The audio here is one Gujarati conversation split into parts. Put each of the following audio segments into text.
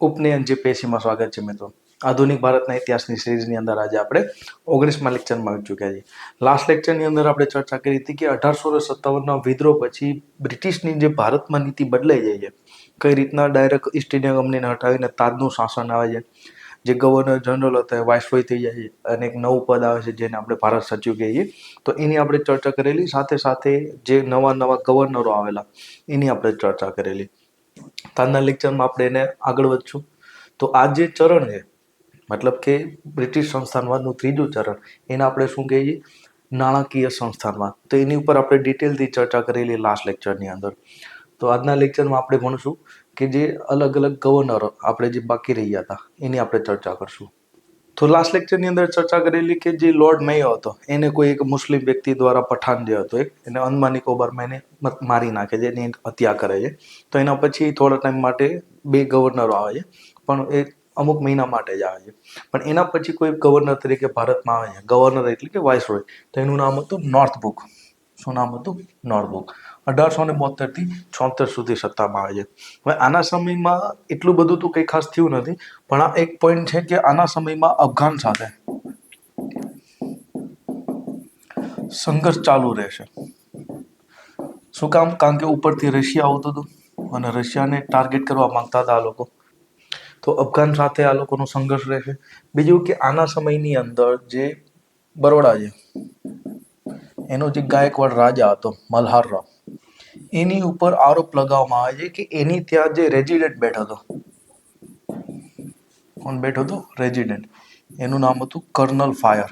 ઉપનયન જીપીએસસીમાં સ્વાગત છે મિત્રો. આધુનિક ભારતના ઇતિહાસની સિરીઝની અંદર આજે આપણે 19મા લેક્ચરમાં આવી ચૂક્યા છીએ. લાસ્ટ લેક્ચરની અંદર આપણે ચર્ચા કરી હતી કે 1857ના વિદ્રોહ પછી બ્રિટિશની જે ભારતમાં નીતિ બદલાઈ જાય છે, કઈ રીતના ડાયરેક્ટ ઈસ્ટ ઇન્ડિયા કંપનીને હટાવીને તાજનું શાસન આવે છે, જે ગવર્નર જનરલ હતા એ વાઇસરોય થઈ જાય છે અને એક નવું પદ આવે છે જેને આપણે ભારત સચિવ કહીએ છીએ. તો એની આપણે ચર્ચા કરેલી, સાથે સાથે જે નવા ગવર્નરો આવેલા એની આપણે ચર્ચા કરેલી. તાજના લેક્ચરમાં આપણે એને આગળ વધશું. તો આ જે ચરણ છે, મતલબ કે બ્રિટિશ સંસ્થાનવાદનું ત્રીજું ચરણ, એને આપણે શું કહીએ? નાણાકીય સંસ્થાનવાદ. તો એની ઉપર આપણે ડિટેલથી ચર્ચા કરેલી લાસ્ટ લેક્ચરની અંદર. તો આજના લેક્ચરમાં આપણે ભણશું કે જે અલગ અલગ ગવર્નરો આપણે જે બાકી રહ્યા હતા એની આપણે ચર્ચા કરશું. તો લાસ્ટ લેક્ચરની અંદર ચર્ચા કરેલી કે જે લોર્ડ મેયો હતો એને કોઈ એક મુસ્લિમ વ્યક્તિ દ્વારા, પઠાણ જે હતો એને અંદમાન નિકોબારમાં એને મારી નાખે છે, એની હત્યા કરે છે. તો એના પછી થોડા ટાઈમ માટે બે ગવર્નરો આવે છે, પણ એ અમુક મહિના માટે જ આવે છે. પણ એના પછી કોઈ ગવર્નર તરીકે ભારતમાં આવે છે, ગવર્નર એટલે કે વાઇસરોય. તો એનું નામ હતું નોર્થબ્રુક. શું નામ હતું? નોર્થબ્રુક. 1872 થી 76 સુધી સત્તામાં આવે છે. હવે આના સમયમાં એટલું બધું તો કંઈ ખાસ થયું નથી, પણ આ એક પોઈન્ટ છે કે આના સમયમાં અફઘાન સાથે સંઘર્ષ ચાલુ રહેશે. શું કામ? કારણ કે ઉપરથી રશિયા આવતું હતું અને રશિયાને ટાર્ગેટ કરવા માંગતા હતા આ લોકો. તો અફઘાન સાથે આ લોકોનો સંઘર્ષ રહેશે. બીજું કે આના સમયની અંદર જે બરોડા છે એનો જે ગાયકવાડ રાજા હતો મલ્હાર રાવ, એની ઉપર આરોપ લગાવવામાં આવે છે કે એની ત્યાં જે રેજિડેન્ટ બેઠો હતો, કોણ બેઠો હતો? રેજિડેન્ટ. એનું નામ હતું કર્નલ ફાયર.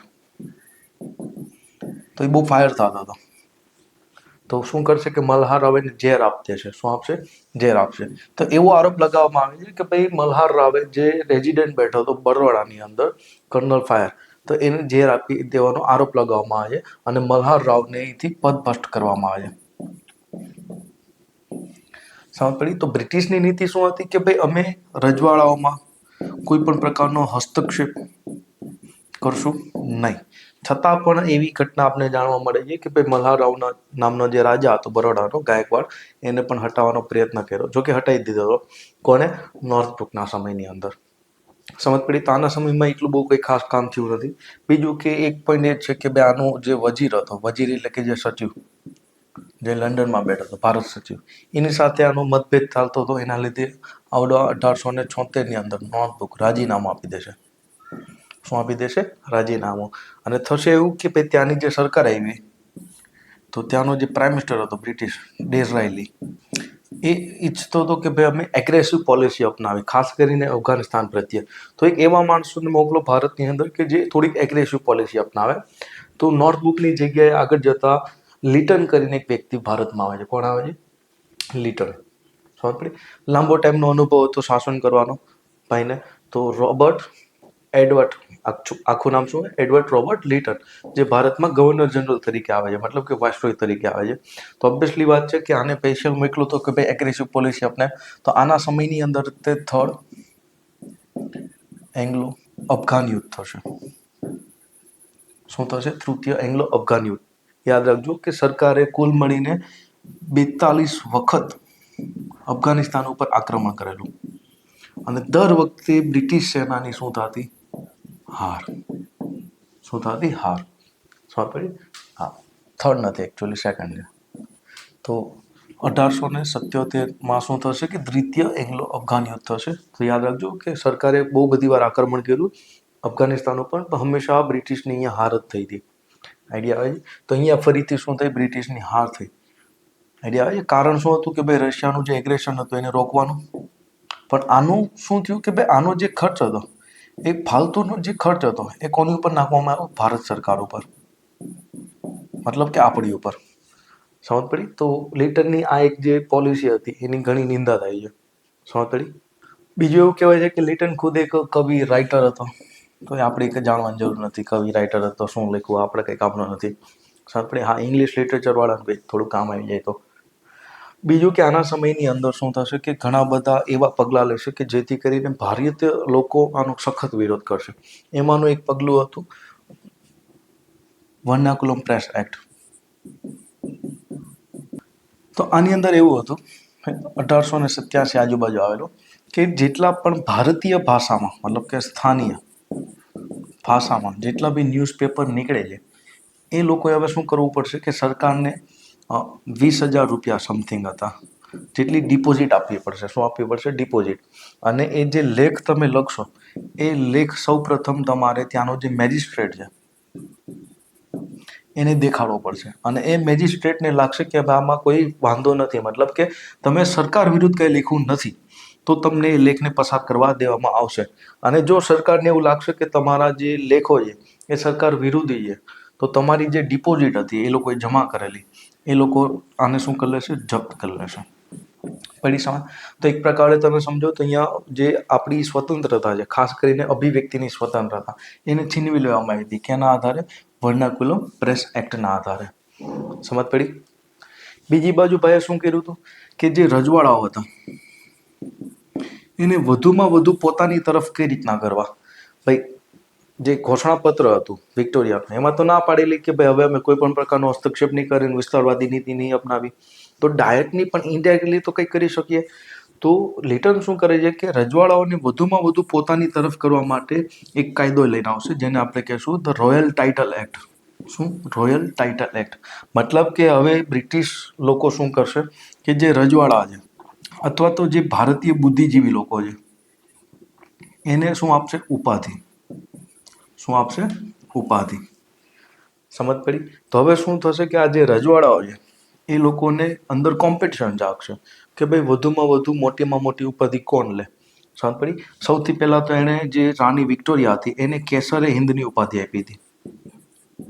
તો એ બહુ ફાયર થતો હતો. તો શું કરશે કે મલ્હાર રાવે ઝેર આપશે. શું આપશે? ઝેર આપશે. તો એવો આરોપ લગાવવામાં આવે છે કે ભાઈ મલ્હાર રાવે જે રેજિડેન્ટ બેઠો હતો બરોડાની અંદર, કર્નલ ફાયર, તો એને ઝેર આપી દેવાનો આરોપ લગાવવામાં આવે છે અને મલ્હાર રાવને અહીંથી પદભ્રષ્ટ કરવામાં આવે છે. સમજ પડી? તો બ્રિટિશની નીતિ શું હતી કે ભાઈ અમે રજવાડાઓમાં કોઈ પણ પ્રકારનો હસ્તક્ષેપ કરશું નહીં. છતાં પણ એવી ઘટના આપણે જાણવા મળે છે કે ભાઈ મલ્હાર રાવના નામનો જે રાજા હતો બરોડાનો, ગાયકવાડ, એને પણ હટાવવાનો પ્રયત્ન કર્યો. જોકે હટાવી દીધો હતો. કોને? નોર્થબ્રુકના સમયની અંદર. સમજ પડી? તો આના સમયમાં એટલું બહુ કંઈ ખાસ કામ થયું નથી. બીજું કે એક પોઈન્ટ એ છે કે ભાઈ આનો જે વજીર હતો, વજીર એટલે કે જે સચિવ, જે લંડનમાં બેઠો હતો, ભારત સચિવ, એની સાથે આનો મતભેદ ચાલતો હતો. એના લીધે આવડા 1876ની અંદર નોર્થબ્રુક રાજીનામું આપી દેશે. શું આપી દેશે? રાજીનામું. અને થશે એવું કે ભાઈ ત્યાંની જે સરકાર આવી, તો ત્યાંનો જે પ્રાઇમ મિનિસ્ટર હતો બ્રિટિશ, ડિઝરાયલી, એ ઈચ્છતો હતો કે ભાઈ અમે એગ્રેસિવ પોલિસી અપનાવી, ખાસ કરીને અફઘાનિસ્તાન પ્રત્યે. તો એક એવા માણસોને મોકલો ભારતની અંદર કે જે થોડીક એગ્રેસિવ પોલિસી અપનાવે. તો નોર્થબ્રુકની જગ્યાએ આગળ જતા લિટન કરીને એક વ્યક્તિ ભારતમાં આવે છે. કોણ આવે છે? લિટન. સમજ પડી? લાંબો ટાઈમનો અનુભવ હતો શાસન કરવાનો ભાઈને. તો રોબર્ટ એડવર્ડ, આખું નામ શું? એડવર્ડ રોબર્ટ લિટન, જે ભારતમાં ગવર્નર જનરલ તરીકે આવે છે, મતલબ કે વાઇસરોય તરીકે આવે છે. તો ઓબ્વિયસલી વાત છે કે આને સ્પેશિયલ મોકલું તો કે ભાઈ એગ્રેસિવ પોલિસી આપણે. તો આના સમયની અંદર તે થર્ડ એંગ્લો અફઘાન યુદ્ધ થશે. શું થશે? તૃતીય એંગ્લો અફઘાન યુદ્ધ. યાદ રાખજો કે સરકારે કુલ મળીને 42 વખત અફઘાનિસ્તાન ઉપર આક્રમણ કરેલું અને દર વખતે બ્રિટિશ સેનાની શું થતી? હાર. શું થતી? હાર. સમજ પડી? હા, થર્ડ નથી, એકચ્યુઅલી સેકન્ડ છે. તો 1877માં શું થશે કે દ્વિતીય એંગ્લો અફઘાન યુદ્ધ થશે. તો યાદ રાખજો કે સરકારે બહુ બધી વાર આક્રમણ કર્યું અફઘાનિસ્તાન ઉપર, પણ હંમેશા બ્રિટિશની અહીંયા હાર જ થઈ હતી. આઈડિયા આવે છે? તો અહીંયા ફરીથી શું થઈ? બ્રિટિશની હાર થઈ. આઈડિયા આવે છે? કારણ શું હતું કે ભાઈ રશિયાનું જે એગ્રેશન હતું એને રોકવાનું. પણ આનું શું થયું કે ભાઈ આનો જે ખર્ચ હતો, એ ફાલતુનો જે ખર્ચ હતો એ કોની ઉપર નાખવામાં આવ્યો? ભારત સરકાર ઉપર, મતલબ કે આપણી ઉપર. સમજ પડી? તો લિટનની આ એક જે પોલિસી હતી એની ઘણી નિંદા થાય છે. સમજ પડી? બીજું એવું કહેવાય છે કે લિટન ખુદ એક કવિ, રાઇટર હતો. તો એ આપણે કંઈ જાણવાની જરૂર નથી. કવિ, રાઇટર હતો, શું લખવું આપણે કંઈ કામનું નથી. સમજ પડી? હા, ઇંગ્લિશ લિટરેચરવાળાને કંઈ થોડું કામ આવી જાય તો. બીજું કે આના સમયની અંદર શું થશે કે ઘણા બધા એવા પગલાં લેશે કે જેથી કરીને ભારતીય લોકો આનો સખત વિરોધ કરશે. એમાંનું એક પગલું હતું વર્નાકુલમ પ્રેસ એક્ટ. તો આની અંદર એવું હતું 1887 આજુબાજુ આવેલો, કે જેટલા પણ ભારતીય ભાષામાં મતલબ કે સ્થાનીય ભાષામાં જેટલા બી ન્યૂઝપેપર નીકળે છે એ લોકોએ હવે શું કરવું પડશે કે સરકારને 20,000 રૂપિયા સમથિંગ હતા જેટલી ડિપોઝિટ આપવી પડશે. શું આપવી પડશે? ડિપોઝિટ. અને એ જે લેખ તમે લખશો એ લેખ સૌ પ્રથમ તમારે ત્યાંનો જે મેજિસ્ટ્રેટ છે એને દેખાડવો પડશે, અને એ મેજિસ્ટ્રેટને લાગશે કે આમાં કોઈ વાંધો નથી, મતલબ કે તમે સરકાર વિરુદ્ધ કંઈ લખ્યું નથી, તો તમને એ લેખને પસાર કરવા દેવામાં આવશે. અને જો સરકારને એવું લાગશે કે તમારા જે લેખો છે એ સરકાર વિરોધી છે, તો તમારી જે ડિપોઝિટ હતી એ લોકોએ જમા કરેલી એ લોકો આને શું કરી લેશે? જપ્ત કરી લેશે. પડી સમજ? તો એક પ્રકારે તમે સમજો તો અહીંયા જે આપણી સ્વતંત્રતા છે, ખાસ કરીને અભિવ્યક્તિની સ્વતંત્રતા, એને છીનવી લેવામાં આવી હતી. કેના આધારે? વર્નાક્યુલમ પ્રેસ એક્ટના આધારે. સમજ પડી? બીજી બાજુ ભાઈએ શું કર્યું હતું કે જે રજવાડાઓ હતા એને વધુમાં વધુ પોતાની તરફ કઈ રીતના કરવા? ભાઈ જે ઘોષણાપત્ર હતું વિક્ટોરિયાનું એમાં તો ના પાડેલી કે ભાઈ હવે અમે કોઈ પણ પ્રકારનો હસ્તક્ષેપ નહીં કરીને વિસ્તારવાદી નીતિ નહીં અપનાવી, તો ડાયરેક્ટની પણ ઇનડાયરેક્ટલી તો કંઈ કરી શકીએ. તો લિટન શું કરે છે કે રજવાડાઓને વધુમાં વધુ પોતાની તરફ કરવા માટે એક કાયદો લઈને આવશે જેને આપણે કહેશું ધ રોયલ ટાઇટલ એક્ટ. શું? Royal title act. મતલબ કે હવે બ્રિટિશ લોકો શું કરશે કે જે રજવાડા છે અથવા તો જે ભારતીય બુદ્ધિજીવી લોકો છે એને શું આપશે? ઉપાધિ. શું આપશે? ઉપાધિ. સમજ પડી? તો હવે શું થશે કે આ જે રજવાડાઓ છે એ લોકોને અંદર કોમ્પિટિશન જાગશે કે ભાઈ વધુમાં વધુ મોટીમાં મોટી ઉપાધિ કોણ લે. સમજ પડી? સૌથી પહેલા તો એણે જે રાણી વિક્ટોરિયા હતી એને કેસરે હિન્દની ઉપાધિ આપી હતી.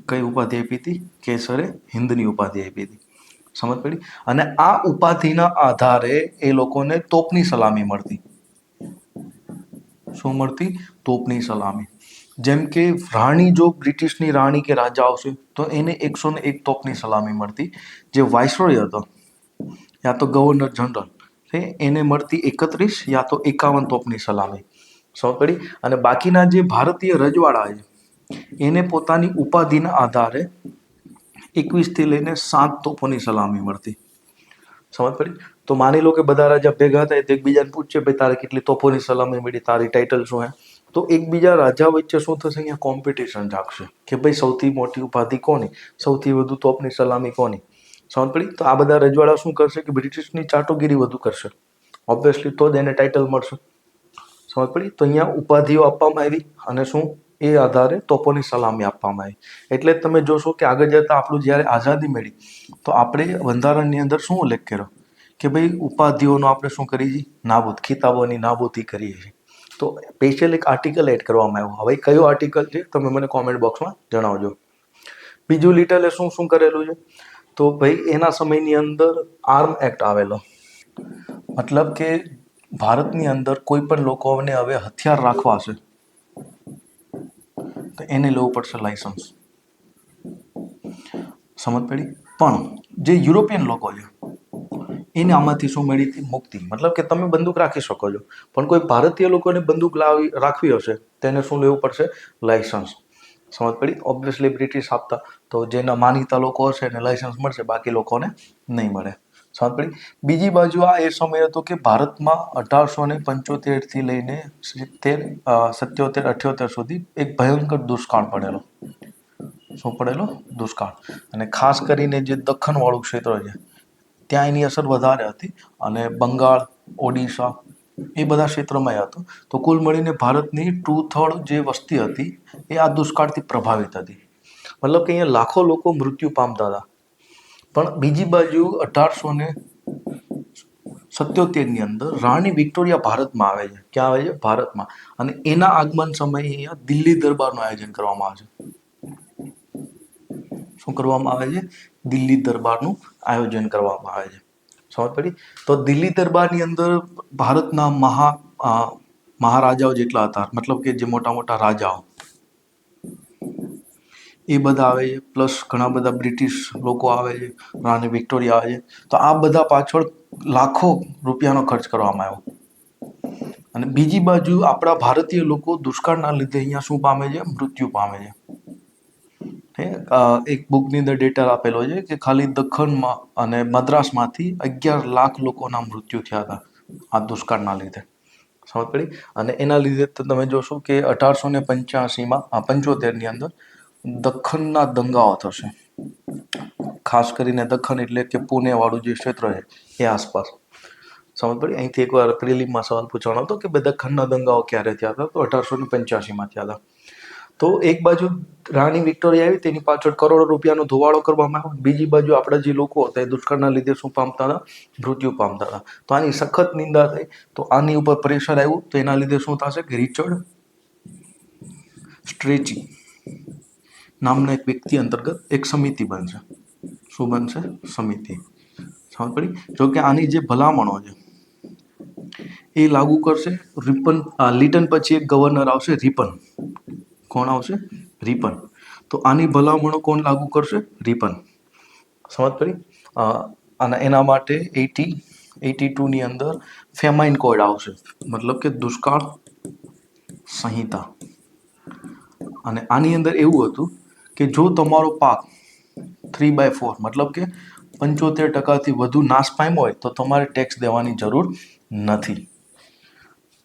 કઈ ઉપાધિ આપી હતી? કેસરે હિન્દની ઉપાધિ આપી હતી. સમજ પડી? અને આ ઉપાધિના આધારે એ લોકોને તોપની સલામી મળતી. શું મળતી? તોપની સલામી. જેમ કે રાણી, જો બ્રિટિશની રાણી કે રાજા આવશે તો એને 101 તોપની સલામી મળતી. જે વાઇસરોય હતો યા તો ગવર્નર જનરલ એને મળતી 31 યા તો 51 તોપની સલામી. સમજ પડી? અને બાકીના જે ભારતીય રજવાડા છે એને પોતાની ઉપાધિના આધારે 21 થી લઈને 7 તોપોની સલામી મળતી. સમજ પડી? તો માની લો કે બધા રાજા ભેગા થાય તો એકબીજાને પૂછશે ભાઈ તારે કેટલી તોપોની સલામી મળી, તારી ટાઇટલ શું હે? તો એકબીજા રાજા વચ્ચે શું થશે? અહીંયા કોમ્પિટિશન જાગશે કે ભાઈ સૌથી મોટી ઉપાધિ કોની, સૌથી વધુ તોપની સલામી કોની. સમજ પડી? તો આ બધા રજવાડા શું કરશે કે બ્રિટિશની ચાટોગીરી વધુ કરશે ઓબ્વિયસલી, તો જ એને ટાઇટલ મળશે. સમજ પડી? તો અહીંયા ઉપાધિઓ આપવામાં આવી અને શું એ આધારે તોપોની સલામી આપવામાં આવી. એટલે તમે જોશો કે આગળ જતાં આપણું જ્યારે આઝાદી મળી તો આપણે બંધારણની અંદર શું ઉલ્લેખ કર્યો કે ભાઈ ઉપાધિઓનો આપણે શું કરીએ છીએ? નાબૂદ, ખિતાબોની નાબૂદી કરીએ છીએ. તો સ્પેશિયલ એક આર્ટિકલ એડ કરવામાં આવ્યો. હવે કયો આર્ટિકલ છે તમે મને કોમેન્ટ બોક્સમાં જણાવજો. બીજું લિટલે શું શું કરેલું છે? તો ભાઈ એના સમયની અંદર આર્મ એક્ટ આવેલો. મતલબ કે ભારતની અંદર કોઈ પણ લોકોને હવે હથિયાર રાખવા હશે તો એને લેવું પડશે લાયસન્સ. સમજ પડી? પણ જે યુરોપિયન લોકો છે એને આમાંથી શું મળી હતી? મુક્તિ. મતલબ કે તમે બંદૂક રાખી શકો છો, પણ કોઈ ભારતીય લોકોને બંદૂક રાખવી હશે તેને શું લેવું પડશે? લાયસન્સ. સમજ પડી? ઓબ્વિયસલી બ્રિટિશ આપતા, તો જેના માનીતા લોકો હશે એને લાયસન્સ મળશે, બાકી લોકોને નહીં મળે. સમજ પડી? બીજી બાજુ આ એ સમય હતો કે ભારતમાં 1875 થી લઈને 77, 78 સુધી એક ભયંકર દુષ્કાળ પડેલો. શું પડેલો? દુષ્કાળ. અને ખાસ કરીને જે દખ્ખણવાળું ક્ષેત્ર છે ત્યાં એની અસર વધારે હતી, અને બંગાળ, ઓડિશા એ બધા ક્ષેત્રમાં એ હતું. તો કુલ મળીને ભારતની 2/3 જે વસ્તી હતી એ આ દુષ્કાળથી પ્રભાવિત હતી. મતલબ કે અહીંયા લાખો લોકો મૃત્યુ પામતા હતા. પણ બીજી બાજુ 1877 ની અંદર રાણી વિક્ટોરિયા ભારતમાં આવે છે. ક્યાં આવે છે? ભારતમાં. અને એના આગમન સમયે અહીંયા દિલ્હી દરબારનું આયોજન કરવામાં આવે છે. શું કરવામાં આવે છે? દિલ્હી દરબારનું આયોજન કરવામાં આવે છે. સમજ પડી? તો દિલ્હી દરબારની અંદર ભારતના મહારાજાઓ જેટલા હતા, મતલબ કે જે મોટા મોટા રાજાઓ એ બધા આવે છે, પ્લસ ઘણા બધા બ્રિટિશ લોકો આવે છે, રાણી વિક્ટોરિયા આવે છે. તો આ બધા પાછળ લાખો રૂપિયાનો ખર્ચ કરવામાં આવ્યો. અને બીજી બાજુ આપણા ભારતીય લોકો દુષ્કાળના લીધે અહીંયા શું પામે છે? મૃત્યુ પામે છે. હે એક બુકની અંદર ડેટા આપેલો છે કે ખાલી દખ્ખણમાં અને મદ્રાસમાંથી 11 લાખ લોકોના મૃત્યુ થયા હતા આ દુષ્કાળના લીધે. સમજ પડી? અને એના લીધે તમે જોશો કે 1885માં 75ની અંદર દખ્ખણના દંગાઓ થશે, ખાસ કરીને દખ્ખણ એટલે કે પુણે વાળું જે ક્ષેત્ર છે એ આસપાસ. સમજ પડી? અહીંથી એકવાર પ્રિલિમમાં સવાલ પૂછવાનો હતો કે દખ્ખણના દંગાઓ ક્યારે થયા હતા, તો 1885માં થયા હતા. તો એક બાજુ રાણી વિક્ટોરિયા આવી, તેની પાછળ કરોડો રૂપિયાનો ધુવાડો કરવામાં આવ્યો. બીજી બાજુ આપણા જે લોકો હતા એ દુષ્કાળના લીધે શું પામતા હતા? મૃત્યુ પામતા હતા. તો આની સખત નિંદા થઈ, તો આની ઉપર પ્રેશર આવ્યું, તો એના લીધે શું થશે કે રિચર્ડ સ્ટ્રેચી નામના એક વ્યક્તિ અંતર્ગત એક સમિતિ બનશે. શું બનશે? સમિતિ. સમજ પડી? જો કે આની જે ભલામણો છે એ લાગુ કરશે લીટન પછી એક ગવર્નર આવશે, રિપન. કોણ આવશે? રિપન. તો આની ભલામણો કોણ લાગુ કરશે? રિપન. સમજ પડી? અને એના માટે 1882ની અંદર ફેમાઇન કોડ આવશે, મતલબ કે દુષ્કાળ સંહિતા. અને આની અંદર એવું હતું કે જો તમારો પાક 3/4 મતલબ કે 75% વધુ નાશ પામ્યો હોય તો તમારે ટેક્સ દેવાની જરૂર નથી.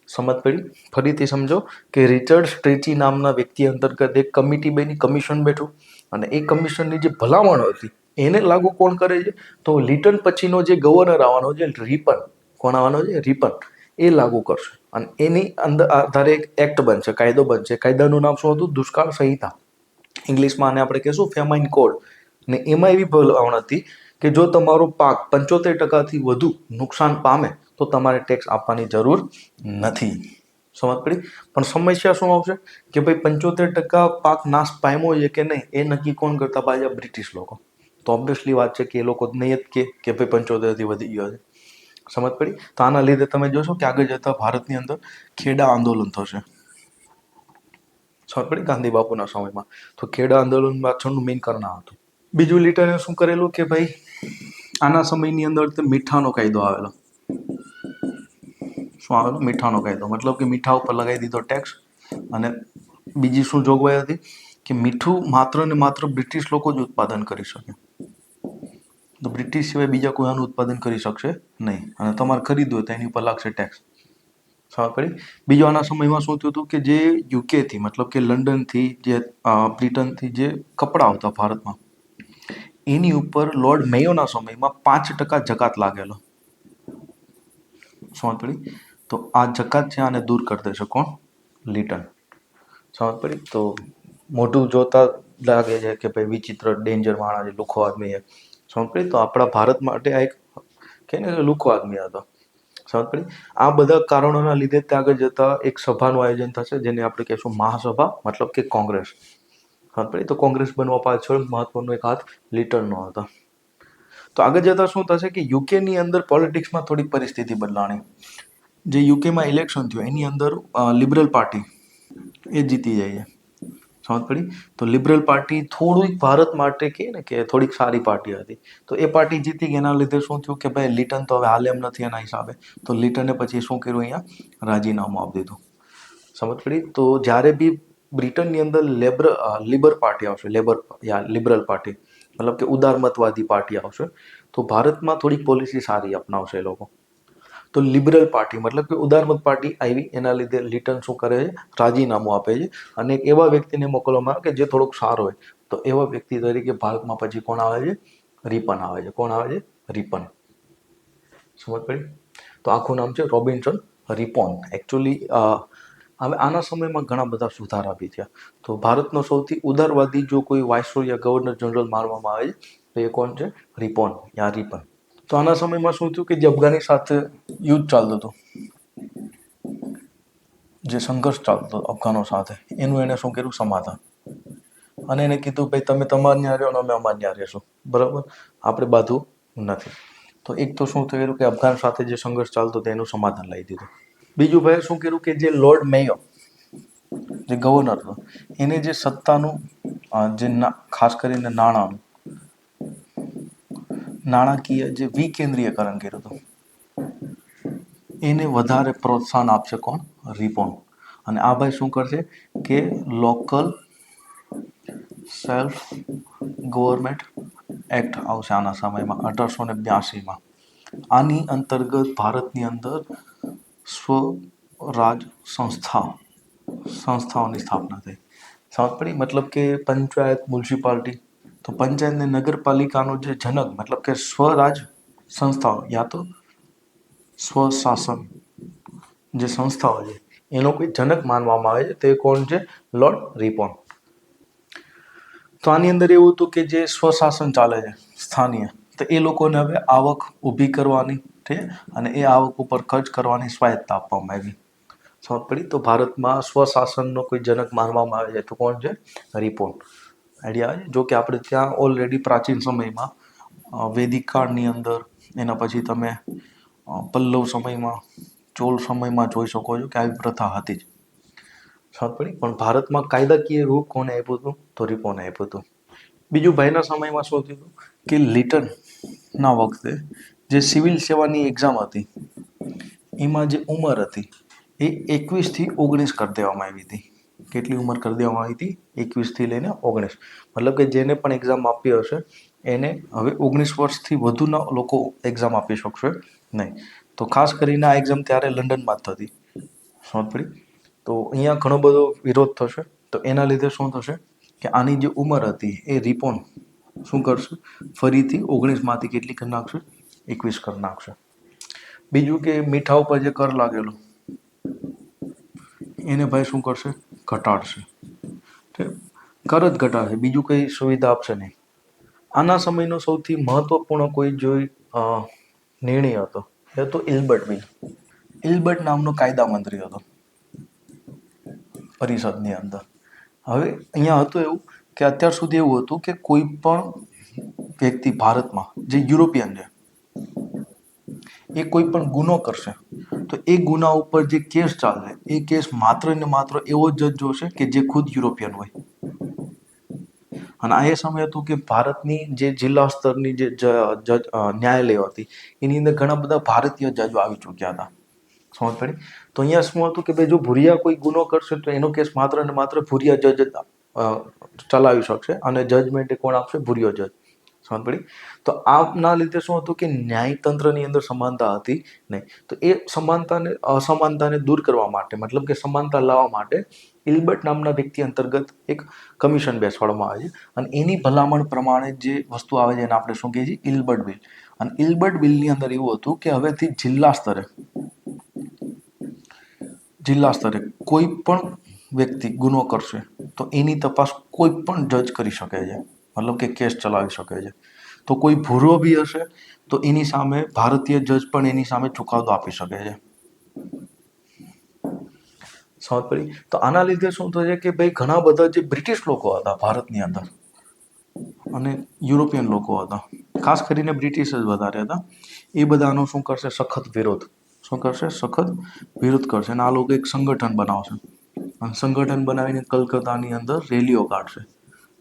સમજ પડી? ફરીથી સમજો કે રિચર્ડ સ્ટ્રેચી નામના વ્યક્તિ અંતર્ગત એક કમિટી બની, કમિશન બેઠું, અને એ કમિશનની જે ભલામણો હતી એને લાગુ કોણ કરે છે? તો લીટન પછીનો જે ગવર્નર આવવાનો છે, રિપન. કોણ આવવાનો છે? રિપન. એ લાગુ કરશે. અને એની અંદર આધારે એક એક્ટ બનશે, કાયદો બનશે. કાયદાનું નામ શું હતું? દુષ્કાળ સંહિતા. ઇંગ્લિશમાં આને આપણે કહીશું ફેમાઇન કોડ. ને એમાં એવી ભલામણ હતી કે જો તમારો પાક 75%થી વધુ નુકસાન પામે તો તમારે ટેક્સ આપવાની જરૂર નથી. સમજ પડી? પણ સમસ્યા શું આવશે કે ભાઈ 75% પાક નાશ પામ્યો છે કે નહીં એ નક્કી કોણ કરતા? પાછા બ્રિટિશ લોકો. તો ઓબ્વિયસલી વાત છે કે એ લોકો નહીં જ કે ભાઈ 75થી વધી ગયો છે. સમજ પડી? તો આના લીધે તમે જોશો કે આગળ જતા ભારતની અંદર ખેડા આંદોલન થશે. સમજ પડી? ગાંધી બાપુના સમયમાં. તો ખેડા આંદોલન પાછળનું મેઇન કારણ આ હતું. બીજું લીટરે શું કરેલું કે ભાઈ આના સમયની અંદર મીઠાનો કાયદો આવેલો. શું આવેલો? મીઠાનો કાયદો. મતલબ કે મીઠા ઉપર લગાવી દીધો ટેક્સ. અને બીજી શું જોગવાઈ હતી કે મીઠું માત્ર ને માત્ર બ્રિટિશ લોકો જ ઉત્પાદન કરી શકે. તો બ્રિટિશ સિવાય બીજા કોઈ આનું ઉત્પાદન કરી શકશે નહીં, અને તમારે ખરીદવું હોય તો એની ઉપર લાગશે ટેક્સ. સમજ પડી? બીજું આના સમયમાં શું થયું હતું કે જે યુકેથી મતલબ કે લંડનથી, જે બ્રિટનથી જે કપડાં આવતા ભારતમાં, એની ઉપર લોર્ડ મેયોના સમયમાં 5% જકાત લાગેલો. સમજ પડી? તો આ જકાત છે આને દૂર કરી દેશે કોણ? લીટન. સમજ પડી? તો મોઢું જોતા લાગે છે કે ભાઈ વિચિત્ર ડેન્જર માણસ છે, લુખો આદમી છે. સમજ પડી? તો આપણા ભારત માટે આ એક કે ને લુખો આદમી હતો. સમજ પડી? આ બધા કારણોના લીધે ત્યાં આગળ જતા એક સભાનું આયોજન થશે જેને આપણે કહીશું મહાસભા, મતલબ કે કોંગ્રેસ. સમજ પડી? તો કોંગ્રેસ બનવા પાછળ મહત્વનો એક હાથ લીટનનો હતો. તો આગળ જતા શું થશે કે યુકેની અંદર પોલિટિક્સમાં થોડીક પરિસ્થિતિ બદલાણી. જે યુકેમાં ઇલેક્શન થયું એની અંદર લિબરલ પાર્ટી એ જીતી જાય છે. સમજ પડી? તો લિબરલ પાર્ટી થોડીક ભારત માટે કહે ને કે થોડીક સારી પાર્ટી હતી. તો એ પાર્ટી જીતી ગઈ. એના લીધે શું થયું કે ભાઈ લીટન તો હવે હાલે એમ નથી એના હિસાબે. તો લીટને પછી શું કર્યું? અહીંયા રાજીનામું આપી દીધું. સમજ પડી? તો જ્યારે બી બ્રિટનની અંદર લિબર પાર્ટી આવશે, લિબરલ પાર્ટી મતલબ કે ઉદારમતવાદી પાર્ટી આવશે, તો ભારતમાં થોડીક પોલિસી સારી અપનાવશે એ લોકો. તો લિબરલ પાર્ટી મતલબ કે ઉદારમત પાર્ટી આવી, એના લીધે લીટન શું કરે છે? રાજીનામું આપે છે. અને એક એવા વ્યક્તિને મોકલવામાં આવે કે જે થોડોક સારો હોય. તો એવા વ્યક્તિ તરીકે ભારતમાં પછી કોણ આવે છે? રિપન આવે છે. કોણ આવે છે? રિપન. સમજ પડી? તો આખું નામ છે રોબિન્સન રિપોન. એકચ્યુઅલી હવે આના સમયમાં ઘણા બધા સુધારા બી થયા. તો ભારતનો સૌથી ઉદારવાદી જો કોઈ વાઇસરોય યા ગવર્નર જનરલ માનવામાં આવે છે તો એ કોણ છે? રિપોન યા રિપન. તો આના સમયમાં શું થયું કે જે અફઘાની સાથે યુદ્ધ ચાલતું હતું, જે સંઘર્ષ ચાલતો હતો અફઘાનો સાથે, એનું એને શું કર્યું? સમાધાન. અને એને કીધું ભાઈ તમે તમારે ત્યાં રહ્યો ને અમે અમારે ત્યાં રહેશું, બરાબર? આપણે બાંધવું નથી. તો એક તો શું થયું કે અફઘાન સાથે જે સંઘર્ષ ચાલતો હતો એનું સમાધાન લાવી દીધું. બીજું ભાઈ શું કર્યું કે જે લોર્ડ મેયો જે ગવર્નર હતો એને જે સત્તાનું જે ખાસ કરીને નાણાકીય જે વિકેન્દ્રીયકરણ કર્યું હતું એને વધારે પ્રોત્સાહન આપશે કોણ? રિપોન. અને આ ભાઈ શું કરશે કે લોકલ સેલ્ફ ગવર્મેન્ટ એક્ટ આવશે આના સમયમાં 1882માં. આની અંતર્ગત ભારતની અંદર સ્વરાજ સંસ્થાઓની સ્થાપના થઈ. સમજ પડી? મતલબ કે પંચાયત, મ્યુનિસિપાલિટી, તો પંચાયત ને નગરપાલિકાનો જે જનક મતલબ કે સ્વરાજ સંસ્થાઓ યા તો સ્વશાસન જે સંસ્થાઓ છે એનો કોઈ જનક માનવામાં આવે છે તે કોણ છે? લોર્ડ રિપોન. તો આની અંદર એવું હતું કે જે સ્વશાસન ચાલે છે સ્થાનીય, તો એ લોકોને હવે આવક ઊભી કરવાની છે અને એ આવક ઉપર ખર્ચ કરવાની સ્વાયત્તા આપવામાં આવી. સમજ પડી? તો ભારતમાં સ્વશાસનનો કોઈ જનક માનવામાં આવે છે તો કોણ છે? રિપોન. આઈડિયા આવે? જો કે આપણે ત્યાં ઓલરેડી પ્રાચીન સમયમાં વૈદિક કાળની અંદર, એના પછી તમે પલ્લવ સમયમાં, ચોલ સમયમાં જોઈ શકો છો કે આવી પ્રથા હતી જ. સમજ પડી? પણ ભારતમાં કાયદાકીય રૂપ કોને આપ્યું હતું? તો રિપોને આપ્યું હતું. બીજું ભાઈના સમયમાં શું થયું કે લિટનના વખતે જે સિવિલ સેવાની એક્ઝામ હતી એમાં જે ઉંમર હતી એ 21થી 19 કરી દેવામાં આવી હતી. કેટલી ઉંમર કરી દેવામાં આવી હતી? 21થી લઈને 19. મતલબ કે જેને પણ એક્ઝામ આપી હશે એને હવે 19 વર્ષથી વધુના લોકો એક્ઝામ આપી શકશે નહીં. તો ખાસ કરીને આ એક્ઝામ ત્યારે લંડનમાં જ થતી. સમજ પડી? તો અહીંયા ઘણો બધો વિરોધ થશે. તો એના લીધે શું થશે કે આની જે ઉંમર હતી એ રિપોન શું કરશે? ફરીથી 19માંથી કેટલી કરી નાખશે? 21 કરી નાખશે. બીજું કે મીઠા ઉપર જે કર લાગેલો એને ભાઈ શું કરશે? ઘટાડશે. કર જ ઘટાડશે, બીજું કંઈ સુવિધા આપશે નહીં. આના સમયનો સૌથી મહત્વપૂર્ણ કોઈ જોઈ નિર્ણય હતો એ હતો ઇલ્બર્ટ બિલ. ઇલ્બર્ટ નામનો કાયદા મંત્રી હતો પરિષદની અંદર. હવે અહીંયા હતું એવું કે અત્યાર સુધી એવું હતું કે કોઈ પણ વ્યક્તિ ભારતમાં જે યુરોપિયન છે એ કોઈ પણ ગુનો કરશે તો એ ગુના ઉપર જે કેસ ચાલે એ કેસ માત્ર ને માત્ર એવો જજ જોશે કે જે ખુદ યુરોપિયન હોય. અને આ એ સમય હતું કે ભારતની જે જિલ્લા સ્તરની જે ન્યાયાલયો હતી એની અંદર ઘણા બધા ભારતીય જજો આવી ચૂક્યા હતા. સમજ પડી? તો અહીંયા શું હતું કે ભાઈ જો ભૂરિયા કોઈ ગુનો કરશે તો એનો કેસ માત્ર ને માત્ર ભૂરિયા જજ જ ચલાવી શકશે અને જજમેન્ટ કોણ આપશે? ભૂરિયો જજ. સમજ પડી? તો આના લીધે શું હતું કે ન્યાયતંત્રની અંદર સમાનતા હતી નહીં. તો એ અસમાનતાને દૂર કરવા માટે, મતલબ કે સમાનતા લાવવા માટે ઇલ્બર્ટ નામના વ્યક્તિ અંતર્ગત એક કમિશન બેસાડવામાં આવે છે અને એની ભલામણ પ્રમાણે જે વસ્તુ આવે છે એને આપણે શું કહીએ છીએ? ઇલ્બર્ટ બિલ. અને ઇલ્બર્ટ બિલની અંદર એવું હતું કે હવેથી જિલ્લા સ્તરે કોઈ પણ વ્યક્તિ ગુનો કરશે તો એની તપાસ કોઈ પણ જજ કરી શકે છે, મતલબ કે કેસ ચલાવી શકે છે. તો કોઈ ભૂરો બી હશે તો એની સામે ભારતીય જજ પણ એની સામે ચુકાદો આપી શકે છે. સમજ પડી? તો આના લીધે શું થશે કે ભાઈ ઘણા બધા જે બ્રિટિશ લોકો હતા ભારતની અંદર અને યુરોપિયન લોકો હતા, ખાસ કરીને બ્રિટિશ જ વધારે હતા, એ બધાનો શું કરશે? સખત વિરોધ. શું કરશે? સખત વિરોધ કરશે. અને આ લોકો એક સંગઠન બનાવશે અને સંગઠન બનાવીને કલકત્તાની અંદર રેલીઓ કાઢશે.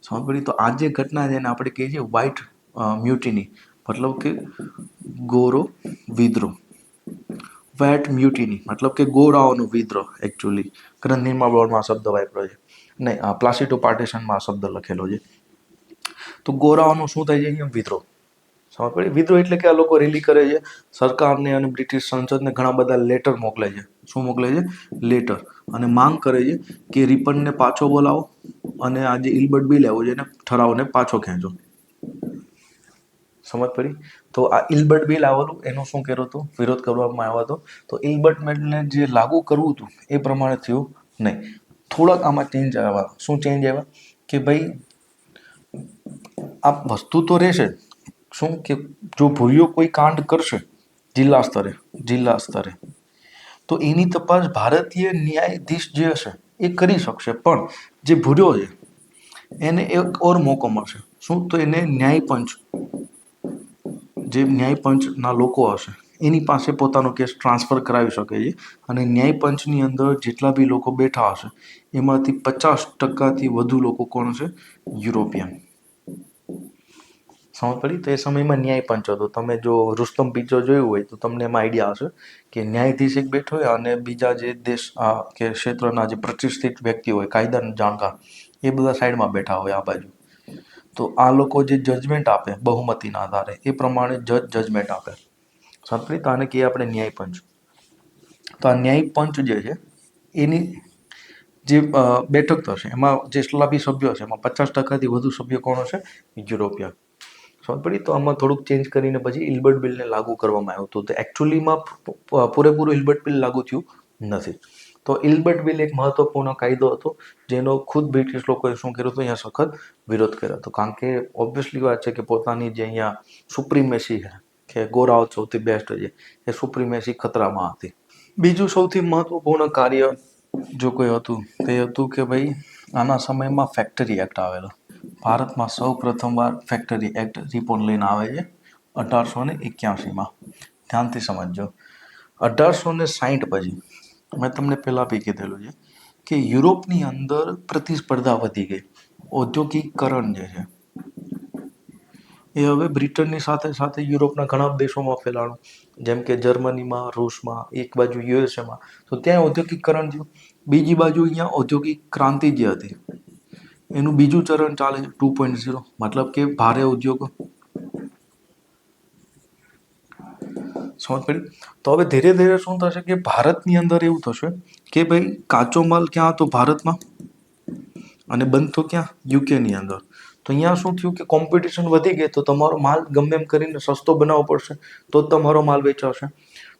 સમજ પડી? તો આ જે ઘટના છે એને આપણે કહીએ છીએ વ્હાઇટ મ્યુટિની, મતલબ કે ગોરો વિદ્રોહ. વ્હાઇટ મ્યુટિની મતલબ કે ગોરાઓનો વિદ્રોહ. એકચ્યુઅલી ગ્રંથ નિર્માણ બોર્ડમાં આ શબ્દ વાપર્યો છે, નહીં પ્લાસિટો પાર્ટીશનમાં આ શબ્દ લખેલો છે. તો ગોરાઓનો શું થાય છે અહીંયા? વિદ્રોહ. સમજ પડી? વિદ્રોહ એટલે કે આ લોકો રેલી કરે છે, સરકારને અને બ્રિટિશ સંસદને ઘણા બધા લેટર મોકલે છે. શું મોકલે છે? લેટર. અને માંગ કરે છે કે રિપનને પાછો બોલાવો અને આ જે ઇલ્બર્ટ બિલ આવ્યો છે એને ઠરાવને પાછો ખેંચો. સમજ પડી? તો આ ઇલ્બર્ટ બિલ આવેલું એનો શું કર્યો હતો? વિરોધ કરવામાં આવ્યો હતો. તો ઇલ્બર્ટ બિલને જે લાગુ કરવું હતું એ પ્રમાણે થયું નહીં. થોડાક આમાં ચેન્જ આવ્યા. શું ચેન્જ આવ્યા? કે ભાઈ આ વસ્તુ તો રહેશે શું કે જો ભૂરિયો કોઈ કાંડ કરશે જિલ્લા સ્તરે તો એની તપાસ ભારતીય ન્યાયાધીશ જે હશે એ કરી શકશે, પણ જે ભૂર્યો છે એને એક ઓર મોકો મળશે. શું? તો એને ન્યાયપંચના લોકો હશે એની પાસે પોતાનો કેસ ટ્રાન્સફર કરાવી શકે છે અને ન્યાયપંચની અંદર જેટલા બી લોકો બેઠા હશે એમાંથી 50%થી વધુ લોકો કોણ હશે? યુરોપિયન. સમજ પડી? તો એ સમયમાં ન્યાયપંચ હતો. તમે જો રુસ્તમ પિક્ચર જોયું હોય તો તમને એમાં આઈડિયા હશે કે ન્યાયાધીશ એક બેઠો હોય અને બીજા જે દેશ કે ક્ષેત્રના જે પ્રતિષ્ઠિત વ્યક્તિ હોય, કાયદાના જાણકાર, એ બધા સાઈડમાં બેઠા હોય આ બાજુ. તો આ લોકો જે જજમેન્ટ આપે બહુમતીના આધારે એ પ્રમાણે જજમેન્ટ આપે. સમજ તો આને કહીએ આપણે ન્યાય પંચ. તો આ ન્યાય પંચ જે છે એની જે બેઠક થશે એમાં જેટલા બી સભ્યો છે એમાં 50%થી વધુ સભ્યો કોણ હશે? યુરોપિયન. સમજ પડી? તો આમાં થોડુંક ચેન્જ કરીને પછી ઇલ્બર્ટ બિલને લાગુ કરવામાં આવ્યું હતું. તો એકચ્યુઅલીમાં પૂરેપૂરું ઇલ્બર્ટ બિલ લાગુ થયું નથી. તો ઇલ્બર્ટ બિલ એક મહત્વપૂર્ણ કાયદો હતો જેનો ખુદ બ્રિટિશ લોકોએ શું કર્યું હતું? અહીંયા સખત વિરોધ કર્યો હતો. કારણ કે ઓબ્વિયસલી વાત છે કે પોતાની જે અહીંયા સુપ્રીમેસી છે કે ગોરાઓ સૌથી બેસ્ટ છે એ સુપ્રીમેસી ખતરામાં હતી. બીજું સૌથી મહત્વપૂર્ણ કાર્ય જો કોઈ હતું તે હતું કે ભાઈ આના સમયમાં ફેક્ટરી એક્ટ આવેલો. ભારતમાં સૌ પ્રથમવાર ફેક્ટરી એક્ટ રિપોર્ટ લઈને આવે છે 1881માં. ધ્યાનથી સમજજો. 1860 પછી મેં તમને પહેલાં બી કીધેલું છે કે યુરોપની અંદર પ્રતિસ્પર્ધા વધી ગઈ. ઔદ્યોગિકરણ જે છે એ હવે બ્રિટનની સાથે સાથે યુરોપના ઘણા દેશોમાં ફેલાણું. જેમ કે જર્મનીમાં, રૂસમાં, એક બાજુ યુએસએમાં. તો ત્યાં ઔદ્યોગિકરણ થયું. બીજી બાજુ અહીંયા ઔદ્યોગિક ક્રાંતિ જે હતી એનું બીજું ચરણ ચાલે છે 2.0, મતલબ કે ભારે ઉદ્યોગો. સમજ પડી? તો હવે ધીરે ધીરે શું થશે કે ભારતની અંદર એવું થશે કે ભાઈ કાચો માલ ક્યાં હતો? ભારતમાં. અને બનતો ક્યાં? યુકેની અંદર. તો અહીંયા શું થયું કે કોમ્પિટિશન વધી ગઈ. તો તમારો માલ ગમે એમ કરીને સસ્તો બનાવવો પડશે તો જ તમારો માલ વેચાશે.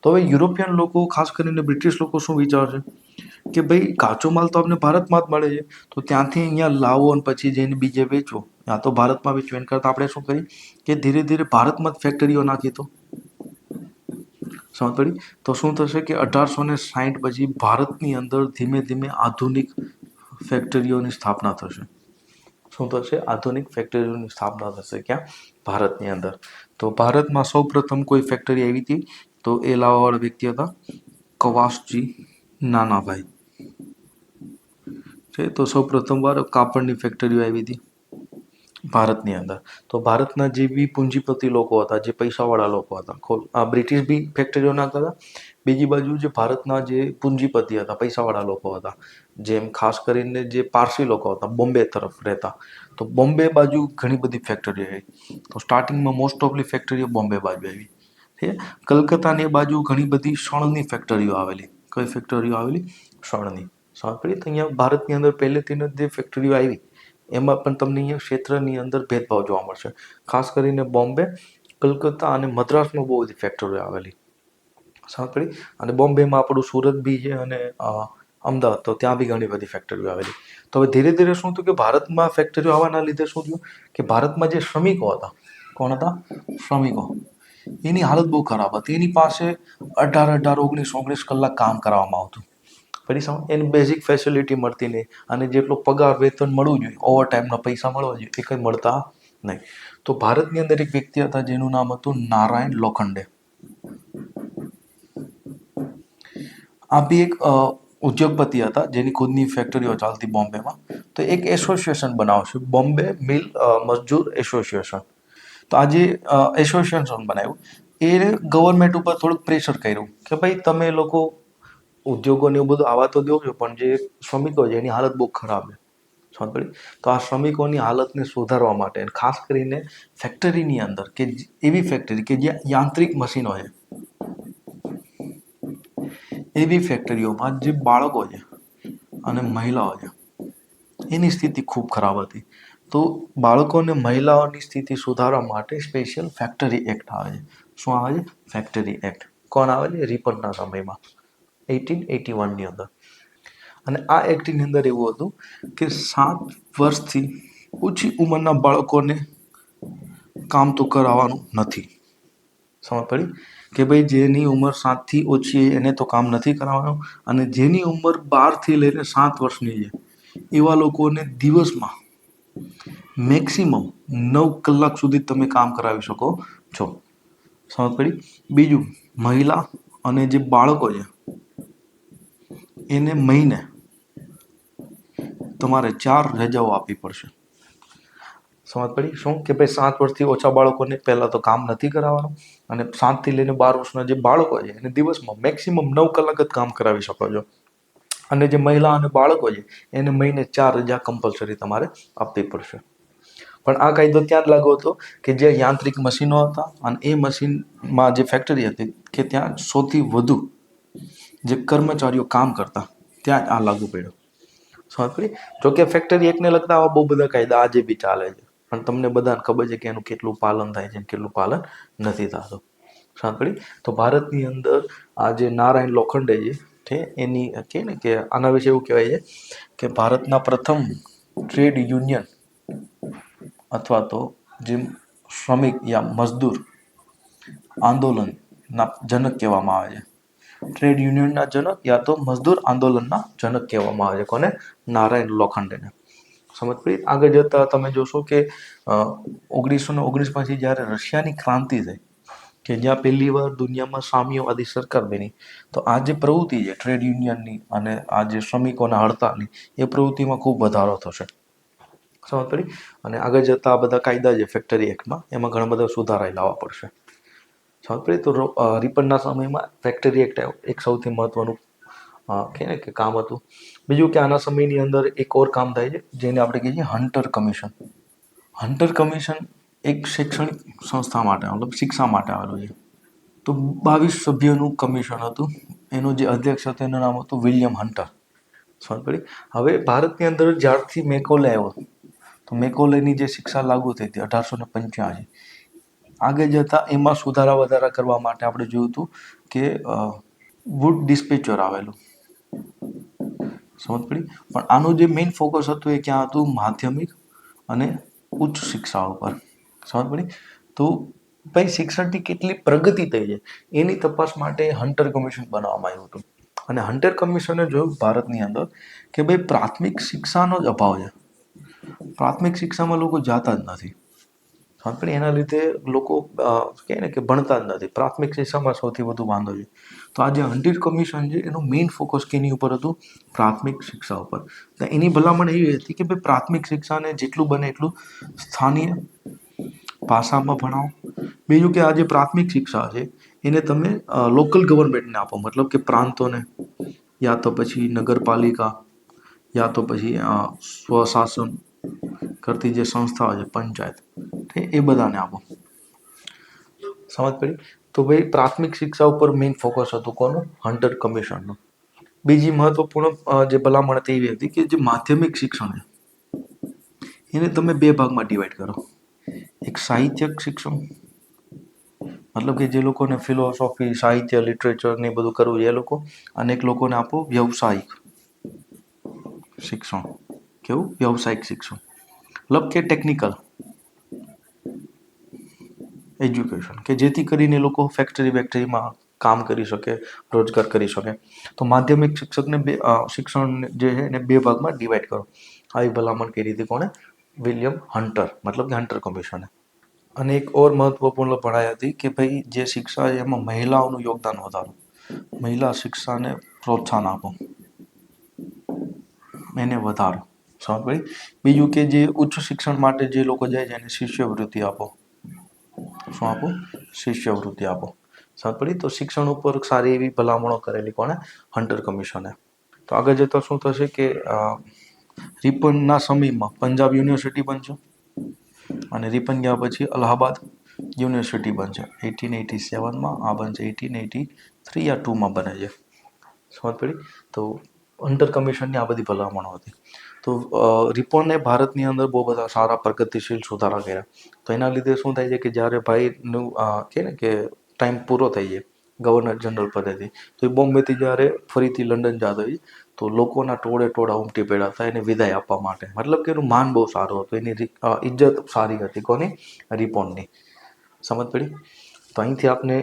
તો હવે યુરોપિયન લોકો, ખાસ કરીને બ્રિટિશ લોકો શું વિચારશે કે ભાઈ કાચો માલ તો આપણે ભારતમાં જ મળે છે, તો ત્યાંથી અહીંયા લાવો અને પછી જઈને બીજે વેચો, યા તો ભારતમાં વેચો. એના કરતાં આપણે શું કરીએ કે ધીરે ધીરે ભારતમાં જ ફેક્ટરીઓ નાખી. તો સમજ પડી? તો શું થશે કે 1860 પછી ભારતની અંદર ધીમે ધીમે આધુનિક ફેક્ટરીઓની સ્થાપના થશે. શું થશે? આધુનિક ફેક્ટરીઓની સ્થાપના થશે. ક્યાં? ભારતની અંદર. તો ભારતમાં સૌ પ્રથમ કોઈ ફેક્ટરી આવી હતી તો એ લાવવાવાળા વ્યક્તિ હતા કવાસજી નાનાભાઈ છે. તો સૌ પ્રથમવાર કાપડની ફેક્ટરીઓ આવી હતી ભારતની અંદર. તો ભારતના જે બી પૂંજીપતિ લોકો હતા, જે પૈસાવાળા લોકો હતા, આ બ્રિટિશ બી ફેક્ટરીઓ નાખતા હતા. બીજી બાજુ જે ભારતના જે પૂંજીપતિ હતા, પૈસાવાળા લોકો હતા, જેમ ખાસ કરીને જે પારસી લોકો હતા બોમ્બે તરફ રહેતા, તો બોમ્બે બાજુ ઘણી બધી ફેક્ટરીઓ આવી. તો સ્ટાર્ટિંગમાં મોસ્ટ ઓફલી ફેક્ટરીઓ બોમ્બે બાજુ આવી. ઠીક છે? કલકત્તાની બાજુ ઘણી બધી શણની ફેક્ટરીઓ આવેલી. કઈ ફેક્ટરીઓ આવેલી? શણની. સમજ પડી? તો અહીંયા ભારતની અંદર પહેલેથી જે ફેક્ટરીઓ આવી એમાં પણ તમને અહીંયા ક્ષેત્રની અંદર ભેદભાવ જોવા મળશે. ખાસ કરીને બોમ્બે, કલકત્તા અને મદ્રાસમાં બહુ બધી ફેક્ટરીઓ આવેલી. સમજ પડી? અને બોમ્બેમાં આપણું સુરત બી છે અને અમદાવાદ, તો ત્યાં બી ઘણી બધી ફેક્ટરીઓ આવેલી. તો હવે ધીરે ધીરે શું થયું કે ભારતમાં ફેક્ટરીઓ આવવાના લીધે શું થયું કે ભારતમાં જે શ્રમિકો હતા, કોણ હતા? શ્રમિકો. એની હાલત બહુ ખરાબ હતી. એની પાસે 18-18, 19-19 કલાક કામ કરાવવામાં આવતું. પછી સમજ? એની બેઝિક ફેસિલિટી મળતી નહીં અને જેટલો પગાર વેતન મળવું જોઈએ, ઓવર ટાઈમના પૈસા મળવા જોઈએ, એ કંઈ મળતા નહીં. તો ભારતની અંદર એક વ્યક્તિ હતા જેનું નામ હતું નારાયણ લોખંડે. આ બી એક ઉદ્યોગપતિ હતા જેની ખુદની ફેક્ટરીઓ ચાલતી બોમ્બેમાં. તો એક એસોસિએશન બનાવશે, બોમ્બે મિલ મજદૂર એસોસિએશન. તો આ જે એસોસિએશન બનાવ્યું એ ગવર્મેન્ટ ઉપર થોડુંક પ્રેશર કર્યું કે ભાઈ તમે લોકો ઉદ્યોગોને એવું બધું આવા તો દો છો, પણ જે શ્રમિકો છે એની હાલત બહુ ખરાબ છે. સમજ પડી? તો આ શ્રમિકોની હાલતને સુધારવા માટે ખાસ કરીને ફેક્ટરીની અંદર કે એવી ફેક્ટરી કે જ્યાં યાંત્રિક મશીનો છે, એવી ફેક્ટરીઓમાં જે બાળકો છે અને મહિલાઓ છે એની સ્થિતિ ખૂબ ખરાબ હતી. તો બાળકો અને મહિલાઓની સ્થિતિ સુધારવા માટે સ્પેશિયલ ફેક્ટરી એક્ટ આવે છે. શું આવે છે? Factory act. કોણ આવે છે? રિપનના સમયમાં 1881ની અંદર. અને આ એક્ટની અંદર એવું હતું કે 7 વર્ષથી ઓછી ઉંમરના બાળકોને કામ તો કરાવવાનું નથી. સમજ પડી? કે ભાઈ જેની ઉંમર 7થી ઓછી એને તો કામ નથી કરાવવાનું, અને જેની ઉંમર 12થી લઈને 7 વર્ષની છે એવા લોકોને દિવસમાં મેક્સિમમ 9 કલાક સુધી તમે કામ કરાવી શકો છો. સમજ પડી? બીજું, મહિલા અને જે બાળકો છે એને મહિને તમારે 4 રજાઓ આપવી પડશે. સમજ પડી? શું કે ભાઈ 7 વર્ષથી ઓછા બાળકોને પહેલાં તો કામ નથી કરાવવાનું, અને 7થી લઈને 12 વર્ષના જે બાળકો છે એને દિવસમાં મેક્સિમમ 9 કલાક જ કામ કરાવી શકો છો. અને જે મહિલા અને બાળકો છે એને મહિને 4 રજા કમ્પલસરી તમારે આપવી પડશે. પણ આ કાયદો ત્યાં જ લાગુ હતો કે જે યાંત્રિક મશીનો હતા અને એ મશીનમાં જે ફેક્ટરી હતી કે ત્યાં સૌથી વધુ જે કર્મચારીઓ કામ કરતા ત્યાં આ લાગુ પડ્યો. સમજ પડી? જોકે ફેક્ટરી એકને લગતા આવા બહુ બધા કાયદા આજે બી ચાલે છે, પણ તમને બધાને ખબર છે કે એનું કેટલું પાલન થાય છે, કેટલું પાલન નથી થતું. સમજ પડી? તો ભારતની અંદર આ જે નારાયણ લોખંડે છે એની કહે ને કે આના વિશે એવું કહેવાય છે કે ભારતના પ્રથમ ટ્રેડ યુનિયન અથવા તો જે શ્રમિક યા મજદૂર આંદોલનના જનક કહેવામાં આવે છે. ટ્રેડ યુનિયનના જનક યા તો મજદૂર આંદોલનના જનક કહેવામાં આવે છે. કોને? નારાયણ લોખંડેને. સમજ પડી? આગળ જતા તમે જોશો કે 1919 પછી જ્યારે રશિયાની ક્રાંતિ થઈ કે જ્યાં પહેલી વાર દુનિયામાં સામ્યવાદી સરકાર બની, તો આ જે પ્રવૃત્તિ છે ટ્રેડ યુનિયનની અને આ જે શ્રમિકોના હડતાલની એ પ્રવૃત્તિમાં ખૂબ વધારો થશે. સમજ પડી? અને આગળ જતા આ બધા કાયદા છે ફેક્ટરી એક્ટમાં, એમાં ઘણા બધા સુધારા લાવવા પડશે. સમજ પડી? તો રિપનના સમયમાં ફેક્ટરી એક્ટ એક સૌથી મહત્વનું કહે ને કે કામ હતું. બીજું કે આના સમયની અંદર એક ઓર કામ થાય છે જેને આપણે કહીએ છીએ હન્ટર કમિશન. હન્ટર કમિશન એક શૈક્ષણિક સંસ્થા માટે મતલબ શિક્ષા માટે આવેલું છે. તો 22 સભ્યોનું કમિશન હતું. એનું જે અધ્યક્ષ હતું એનું નામ હતું વિલિયમ હન્ટર. સમજ પડી? હવે ભારતની અંદર જ્યારથી મેકોલે આવ્યો, તો મેકોલેની જે શિક્ષા લાગુ થઈ હતી 1885, આગળ જતાં એમાં સુધારા વધારા કરવા માટે આપણે જોયું હતું કે વુડ ડિસ્પેચર આવેલું. સમજ પડી? પણ આનું જે મેઇન ફોકસ હતું એ ક્યાં હતું? માધ્યમિક અને ઉચ્ચ શિક્ષા ઉપર. સમજ પડી? તો ભાઈ શિક્ષણની કેટલી પ્રગતિ થઈ છે એની તપાસ માટે હન્ટર કમિશન બનાવવામાં આવ્યું હતું. અને હન્ટર કમિશને જોયું ભારતની અંદર કે ભાઈ પ્રાથમિક શિક્ષાનો જ અભાવ છે. પ્રાથમિક શિક્ષામાં લોકો જાતા જ નથી. સમજ પડી? એના લીધે લોકો કહે ને કે ભણતા જ નથી. પ્રાથમિક શિક્ષામાં સૌથી વધુ વાંધો છે. તો આ જે હન્ટર કમિશન છે એનું મેઇન ફોકસ કેની ઉપર હતું? પ્રાથમિક શિક્ષા ઉપર. તો એની ભલામણ એવી હતી કે ભાઈ પ્રાથમિક શિક્ષાને જેટલું બને એટલું સ્થાનીય ભાષામાં ભણાવો. બીજું કે આ જે પ્રાથમિક શિક્ષા છે એને તમે લોકલ ગવર્મેન્ટને આપો, મતલબ કે પ્રાંતોને યા તો પછી નગરપાલિકા યા તો પછી સ્વશાસન કરતી જે સંસ્થાઓ છે પંચાયત, એ બધાને આપો. સમજ પડી? તો ભાઈ પ્રાથમિક શિક્ષા ઉપર મેઇન ફોકસ હતું કોનું? હન્ટર કમિશનનું. બીજી મહત્વપૂર્ણ જે ભલામણ હતી એવી હતી કે જે માધ્યમિક શિક્ષણ છે એને તમે 2 ભાગમાં ડિવાઈડ કરો. એક સાહિત્યક શિક્ષણ, મતલબ કે જે લોકોને ફિલોસોફી, સાહિત્ય, લિટરેચર ને બધું કરવું છે એ લોકો, અને એક લોકોને આપો વ્યવસાયિક શિક્ષણ. કેવું? વ્યવસાયિક શિક્ષણ, મતલબ કે ટેકનિકલ એજ્યુકેશન, કે જેથી કરીને લોકો ફેક્ટરીમાં કામ કરી શકે, રોજગાર કરી શકે. તો માધ્યમિક શિક્ષણ જે છે એને 2 ભાગમાં ડિવાઈડ કરો. આવી ભલામણ કરી હતી કોણે? વિલિયમ હન્ટર, મતલબ કે હન્ટર કમિશને. અને એક ઓર મહત્વપૂર્ણ પઢાઈ હતી કે ભાઈ જે શિક્ષા છે એમાં મહિલાઓનું યોગદાન વધારો. મહિલા શિક્ષાને પ્રોત્સાહન આપો, એને વધારો. સમજ પડી? બીજું કે જે ઉચ્ચ શિક્ષણ માટે જે લોકો જાય છે એને શિષ્યવૃત્તિ આપો. શું આપો? શિષ્યવૃત્તિ આપો. સમજ પડી? તો શિક્ષણ ઉપર સારી એવી ભલામણો કરેલી કોણે? હન્ટર કમિશને. તો આગળ જતા શું થશે કે રિપનના સમયમાં પંજાબ યુનિવર્સિટી બનશે અને રિપન ગયા પછી અલ્હાબાદ યુનિવર્સિટી બનશે 1887માં. આ બનશે 1883 યા 2માં બને છે. સમજ પડી? તો હન્ટર કમિશનની આ બધી ભલામણો હતી. તો રિપોર્ટને ભારતની અંદર બહુ બધા સારા પ્રગતિશીલ સુધારા કર્યા. તો એના લીધે શું થાય છે કે જ્યારે ભાઈનું કહે ને કે ટાઈમ પૂરો થઈ જાય ગવર્નર જનરલ પદેથી, તો એ બોમ્બેથી જ્યારે ફરીથી લંડન જતો હોય તો લોકોના ટોળા ઉમટી પડ્યા હતા એને વિદાય આપવા માટે. મતલબ કે એનું માન બહુ સારું હતું, એની ઇજ્જત સારી હતી. કોની? રિપોર્ટની. સમજ પડી? તો અહીંથી આપણે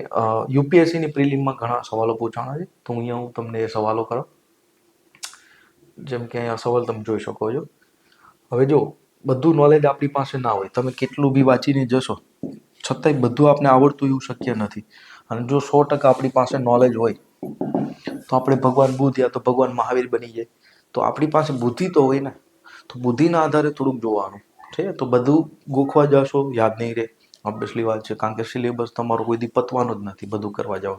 યુપીએસસીની પ્રિલિમમાં ઘણા સવાલો પૂછાણા છે, તો અહીંયા હું તમને એ સવાલો કરું. જેમ કે અહીંયા સવાલ તમે જોઈ શકો છો. હવે જો બધું નોલેજ આપણી પાસે ના હોય, તમે કેટલું બી વાંચીને જશો છતાંય બધું આપણે આવડતું એવું શક્ય નથી. અને જો 100% આપણી પાસે નોલેજ હોય તો આપણે ભગવાન બુદ્ધ યા તો ભગવાન મહાવીર બની જાય. તો આપણી પાસે બુદ્ધિ તો હોય ને, તો બુદ્ધિના આધારે થોડુંક જોવાનું છે. તો બધું ગોખવા જશો યાદ નહીં રહે, ઓબ્વિયસલી વાત છે, કારણ કે સિલેબસ તમારો કોઈ દી પતવાનો જ નથી બધું કરવા જાવ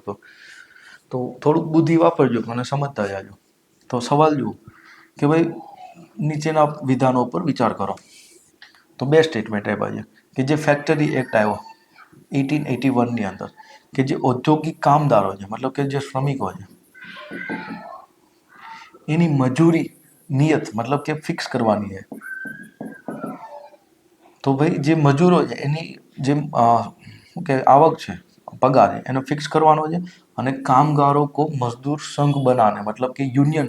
તો થોડુંક બુદ્ધિ વાપરજો અને સમજતા જાજો. તો સવાલ જુઓ કે ભાઈ નીચેના વિધાનો પર વિચાર કરો. તો બે સ્ટેટમેન્ટ આપ્યા છે કે જે ફેક્ટરી એક્ટ આવ્યો 1881ની અંદર, કે જે ઔદ્યોગિક કામદારો છે, મતલબ કે જે શ્રમિકો છે, એની મજૂરી નિયત મતલબ કે ફિક્સ કરવાની છે. તો ભાઈ જે મજૂરો છે એની જે કે આવક છે, પગાર છે, એને ફિક્સ કરવાનો છે. અને કામગારો કો મજદૂર સંઘ બનાને મતલબ કે યુનિયન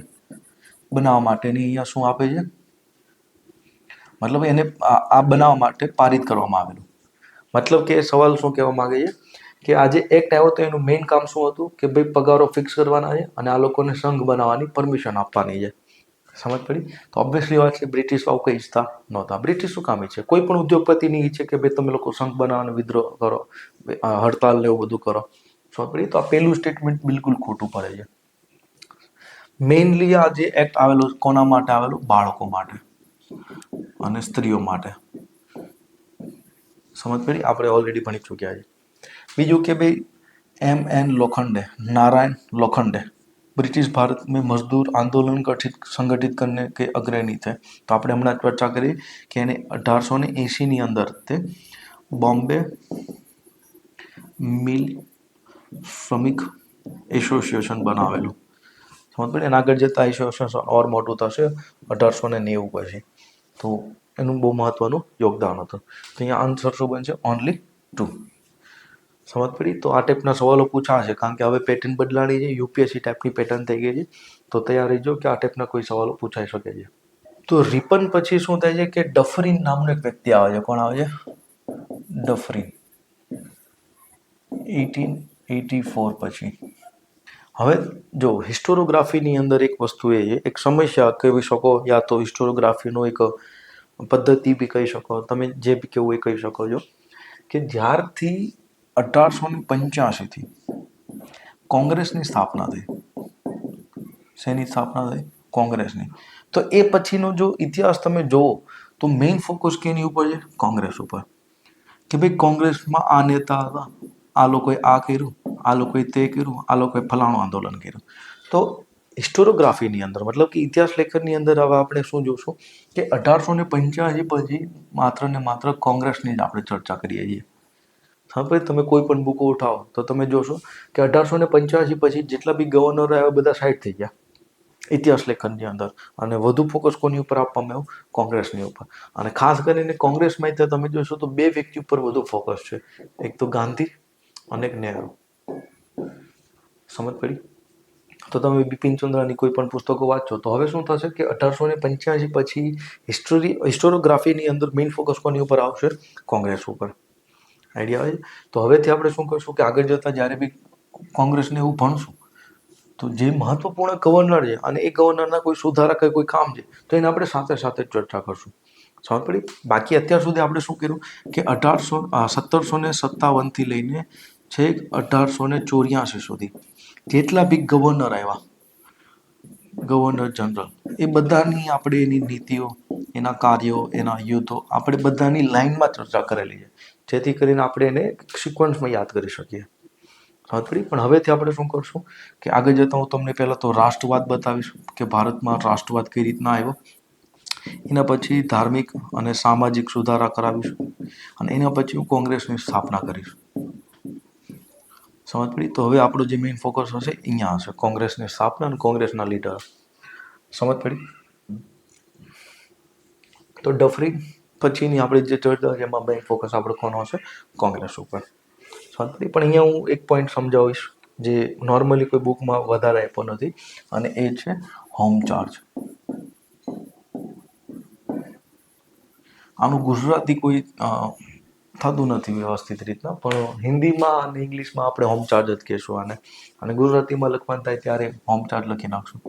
બનાવવા માટેની અહીંયા શું આપે છે, મતલબ એને આ બનાવવા માટે પારિત કરવામાં આવેલું. મતલબ કે સવાલ શું કહેવા માંગે છે કે આજે એક્ટ આવ્યો તો એનું મેઇન કામ શું હતું કે ભાઈ પગારો ફિક્સ કરવાના છે અને આ લોકોને સંઘ બનાવવાની પરમિશન આપવાની છે. સમજ પડી? તો ઓબ્વિયસલી વાત છે બ્રિટિશ આવું કંઈ ઈચ્છતા નહોતા. બ્રિટિશ શું કામ ઈચ્છે? કોઈ પણ ઉદ્યોગપતિ નહીં ઈચ્છે કે ભાઈ તમે લોકો સંઘ બનાવવાનો વિદ્રોહ કરો, હડતાલ ને એવું બધું કરો. સમજ પડી? તો આ પહેલું સ્ટેટમેન્ટ બિલકુલ ખોટું પડે છે. મેઇનલી આ જે એક્ટ આવેલો કોના માટે આવેલો? બાળકો માટે અને સ્ત્રીઓ માટે. સમજ પડી? આપણે ઓલરેડી ભણી ચૂક્યા છે. બીજું કે ભાઈ M.N. लोखंडे, नारायण लोखंडे ब्रिटिश भारत में मजदूर आंदोलन संगठित करने के अग्रणी थे. तो આપણે હમણાં ચર્ચા કરી કે એને 1880ની અંદર તે બોમ્બે મિલ શ્રમિક એસોસિએશન બનાવેલું. સમજ પડી? અને આગળ જતા એસોસિએશન ઓર મોટું થશે 1890 પછી. તો એનું બહુ મહત્વનું યોગદાન હતું. તો અહીંયા આન્સર શું બનશે? ઓનલી 2. સમજ પડી? તો આ ટાઈપના સવાલો પૂછાશે કારણ કે હવે પેટર્ન બદલાણી છે, યુપીએસસી ટાઈપની પેટર્ન થઈ ગઈ છે. તો તૈયાર રહેજો કે આ ટાઈપના કોઈ સવાલો પૂછાઈ શકે છે. તો રિપન પછી શું થાય છે કે ડફરીન નામનો એક વ્યક્તિ આવે છે. કોણ આવે છે? ડફરીન. 1884 પછી. હવે જો હિસ્ટોરોગ્રાફીની અંદર એક વસ્તુ એ છે, એક સમસ્યા કહી શકો, યા તો હિસ્ટોરોગ્રાફીનો એક પદ્ધતિ બી કહી શકો, તમે જે બી કેવું એ કહી શકો છો, કે જ્યારથી 1885થી કોંગ્રેસની સ્થાપના થઈ. શેની સ્થાપના થઈ? કોંગ્રેસની. તો એ પછીનો જો ઇતિહાસ તમે જુઓ તો મેઇન ફોકસ કેની ઉપર છે? કોંગ્રેસ ઉપર. કે ભાઈ કોંગ્રેસમાં આ નેતા હતા, આ લોકોએ આ કર્યું, આ લોકોએ તે કર્યું, આ લોકોએ ફલાણું આંદોલન કર્યું. તો હિસ્ટોરોગ્રાફીની અંદર મતલબ કે ઇતિહાસ લેખનની અંદર હવે આપણે શું જોશું કે 1885 પછી માત્ર ને માત્ર કોંગ્રેસની જ આપણે ચર્ચા કરીએ છીએ. હા ભાઈ, તમે કોઈ પણ બુકો ઉઠાવો તો તમે જોશો કે 1885 પછી જેટલા બી ગવર્નરો આવ્યા બધા સાઈડ થઈ ગયા ઇતિહાસ લેખનની અંદર, અને વધુ ફોકસ કોની ઉપર આપવામાં આવ્યું? કોંગ્રેસની ઉપર. અને ખાસ કરીને કોંગ્રેસમાં તમે જોશો તો બે વ્યક્તિ ઉપર વધુ ફોકસ છે, એક તો ગાંધી અને એક નહેરુ. સમજ પડી? તો તમે બિપિનચંદ્રની કોઈ પણ પુસ્તકો વાંચો તો હવે શું થશે કે 1885 પછી હિસ્ટોરોગ્રાફીની અંદર મેઇન ફોકસ કોની ઉપર આવશે? કોંગ્રેસ ઉપર. આઈડિયા આવે? તો હવેથી આપણે શું કરશું કે આગળ જતાં જ્યારે બી કોંગ્રેસને એવું ભણશું તો જે મહત્વપૂર્ણ ગવર્નર છે અને એ ગવર્નરના કોઈ સુધારા કે કોઈ કામ છે તો એને આપણે સાથે સાથે ચર્ચા કરશું. સમજ પડી? બાકી અત્યાર સુધી આપણે શું કર્યું કે 1757થી લઈને છેક 1884 સુધી જેટલા બી ગવર્નર આવ્યા, ગવર્નર જનરલ, એ બધાની આપણે એની નીતિઓ, એના કાર્યો, એના યુદ્ધો આપણે બધાની લાઈનમાં ચર્ચા કરેલી છે, જેથી કરીને આપણે એને સિક્વન્સમાં યાદ કરી શકીએ. સમજ પડી? પણ હવેથી આપણે શું કરશું કે આગળ જતાં હું તમને પહેલાં તો રાષ્ટ્રવાદ બતાવીશ કે ભારતમાં રાષ્ટ્રવાદ કઈ રીતના આવ્યો, એના પછી ધાર્મિક અને સામાજિક સુધારા કરાવીશું, અને એના પછી હું કોંગ્રેસની સ્થાપના કરીશ. સમજ પડી? તો હવે આપણો જે મેઇન ફોકસ હશે અહીંયા હશે, કોંગ્રેસની સ્થાપના અને કોંગ્રેસના લીડર. સમજ પડી? તો ડફરીન પછીની આપણે જે ચર્ચા છે એમાં મેઇન ફોકસ આપણો કોનો હશે? કોંગ્રેસ ઉપર. સમજ પડી? પણ અહીંયા હું એક પોઈન્ટ સમજાવીશ જે નોર્મલી કોઈ બુકમાં વધારે આપ્યો નથી, અને એ છે હોમ ચાર્જ. આનું ગુજરાતી કોઈ થતું નથી વ્યવસ્થિત રીતના, પણ હિન્દીમાં અને ઇંગ્લિશમાં આપણે હોમ ચાર્જ જ કહેશું આને, અને ગુજરાતીમાં લખવાનું થાય ત્યારે હોમ ચાર્જ લખી નાખશું.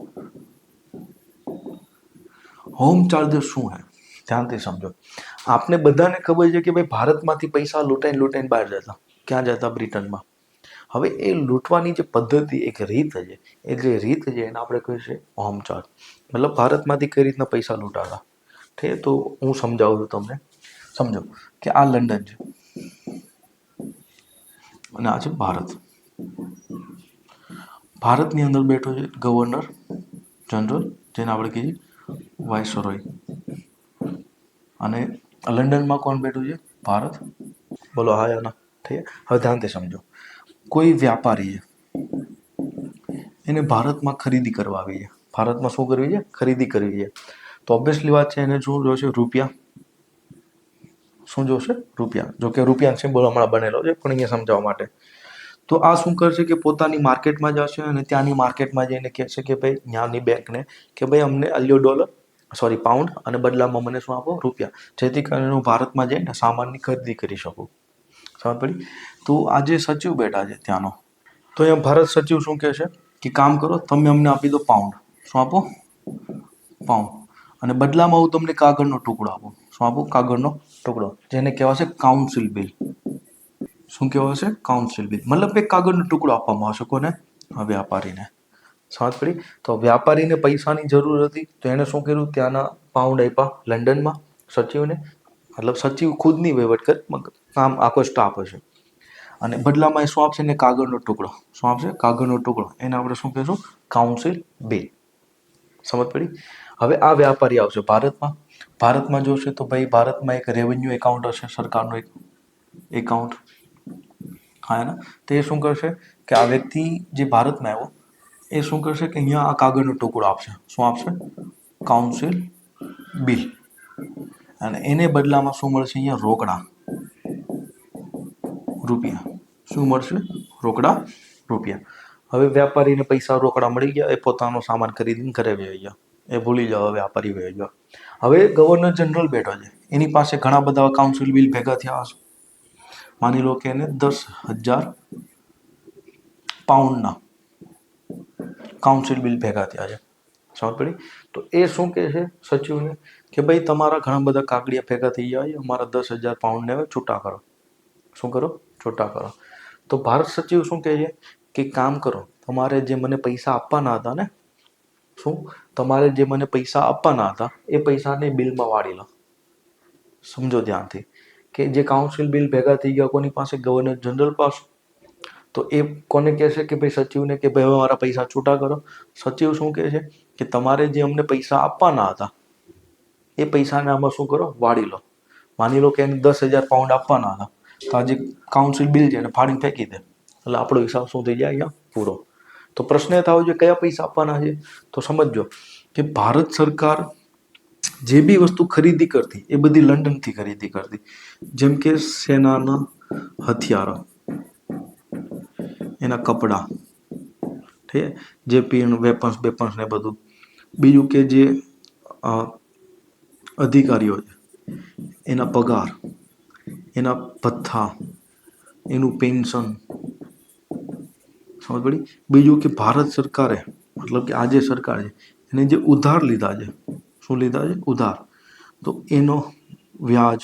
હોમ ચાર્જ શું હે? ધ્યાનથી સમજો. આપને બધાને ખબર છે કે ભાઈ ભારતમાંથી પૈસા લૂંટાઈને બહાર જતા. ક્યાં જતા? બ્રિટનમાં. હવે એ લૂંટવાની જે પદ્ધતિ, એક રીત છે, એ જે રીત છે એને આપણે કહીશું હોમ ચાર્જ. મતલબ ભારતમાંથી કઈ રીતના પૈસા લૂંટાતા. ઠીક? તો હું સમજાવું છું તમને. સમજો કે આ લંડન છે અને આ છે ભારત. ભારતની અંદર બેઠો છે ગવર્નર જનરલ, જેને આપણે કહીએ વાઇસરોય. અને લંડનમાં કોણ બેઠું છે? ભારત. બોલો હા યા ના? ઠીક છે. હવે ધ્યાનથી સમજો. કોઈ વ્યાપારી એને ભારતમાં ખરીદી કરવા આવી છે. ભારતમાં શું કરવી છે? ખરીદી કરવી છે. તો ઓબ્વિયસલી વાત છે, એને શું જોશે? રૂપિયા. શું જોશે? રૂપિયા. જો કે રૂપિયાનો સિમ્બોલ હમણાં બનેલો છે, પણ અહીંયા સમજાવવા માટે. તો આ શું કરશે કે પોતાની માર્કેટમાં જશે અને ત્યાંની માર્કેટમાં જઈને કહેશે કે ભાઈ ત્યાંની બેંકને કે ભાઈ અમને અલ્યો ડોલર, સોરી પાઉન્ડ, અને બદલામાં મને શું આપો? રૂપિયા, જેથી કરીને હું ભારતમાં જઈને સામાનની ખરીદી કરી શકું. સમજ પડી? તો આજે સચિવ બેઠા છે ત્યાંનો. તો અહીંયા ભારત સચિવ શું કહે છે કે કામ કરો, તમે અમને આપી દો પાઉન્ડ. શું આપો? પાઉન્ડ. અને બદલામાં હું તમને કાગળનો ટુકડો આપું. શું આપું? કાગળનો ટુકડો, જેને કહેવાશે કાઉન્સિલ બિલ. શું કહેવાશે? Council bill. મતલબ એક કાગળનો ટુકડો આપવામાં આવશે. કોને? વ્યાપારીને. સમજ પડી? તો વ્યાપારીને પૈસાની જરૂર હતી, તો એણે શું કર્યું? ત્યાંના પાઉન્ડ આપ્યા લંડનમાં સચિવને. મતલબ સચિવ ખુદ નહીં વહીવટ કરે, કામ આખો સ્ટાફ હશે. અને બદલામાં એ શું આપશે? ને કાગળનો ટુકડો. શું આપશે? કાગળનો ટુકડો. એને આપણે શું કહીશું? Council bill. સમજ પડી? હવે આ વ્યાપારી આવશે ભારતમાં. ભારતમાં જોશે તો ભાઈ ભારતમાં એક રેવન્યુ એકાઉન્ટ હશે, સરકારનો એક એકાઉન્ટ. હા એના. તો એ શું કરશે કે આ વ્યક્તિ જે ભારતમાં આવ્યો એ શું કરશે કે અહીંયા આ કાગળનો ટુકડો આપશે. શું આપશે? Council bill. અને એને બદલામાં શું મળશે? અહીંયા રોકડા રૂપિયા. શું મળશે? રોકડા રૂપિયા. હવે વ્યાપારીને પૈસા રોકડા મળી ગયા, એ પોતાનો સામાન ખરીદીને ઘરે વહી ગયા. એ ભૂલી જાઓ, વ્યાપારી વહી ગયો. હવે ગવર્નર જનરલ બેઠો છે, એની પાસે ઘણા બધા કાઉન્સિલ બિલ ભેગા થયા હશે. માની લો કે એને 10,000 પાઉન્ડના કાઉન્સિલ બિલ ભેગા થયા છે. સમજ પડી? તો એ શું કહે છે સચિવને કે ભાઈ તમારા ઘણા બધા કાગળિયા ભેગા થઈ ગયા છે, અમારા 10,000 પાઉન્ડને હવે છૂટા કરો. શું કરો? છૂટા કરો. તો ભારત સચિવ શું કહે છે કે કામ કરો, તમારે જે મને પૈસા આપવાના હતા ને, શું તમારે જે મને પૈસા આપવાના હતા એ પૈસાને બિલમાં વાળી લો. સમજો ધ્યાનથી કે જે કાઉન્સિલ બિલ ભેગા થઈ ગયા કોની પાસે? ગવર્નર જનરલ પાસે. તો એ કોને કહેશે કે ભાઈ સચિવને કે ભાઈ હવે મારા પૈસા છૂટા કરો. સચિવ શું કહે છે કે તમારે જે અમને પૈસા આપવાના હતા એ પૈસાને આમાં શું કરો? વાળી લો. માની લો કે એને 10,000 પાઉન્ડ આપવાના હતા, તો આ જે કાઉન્સિલ બિલ છે એને ફાડીને ફેંકી દે, એટલે આપણો હિસાબ શું થઈ જાય? અહીંયા પૂરો. તો પ્રશ્ન એ થયો છે કયા પૈસા આપવાના છે? તો સમજો કે ભારત સરકાર જે બી વસ્તુ ખરીદી કરતી એ બધી લંડનથી ખરીદી કરતી. જેમ કે સેનાના હથિયારો, એના કપડાં, ઠીક, જે પીણ વેપન્સ બેપન્સ ને બધું. બીજું કે જે અધિકારીઓ છે એના પગાર, એના ભથ્થા, એનું પેન્શન. સમજ પડી? બીજું કે ભારત સરકારે, મતલબ કે આ જે સરકાર છે એને જે ઉધાર લીધા છે, શું લીધા છે? ઉધાર. તો એનો વ્યાજ,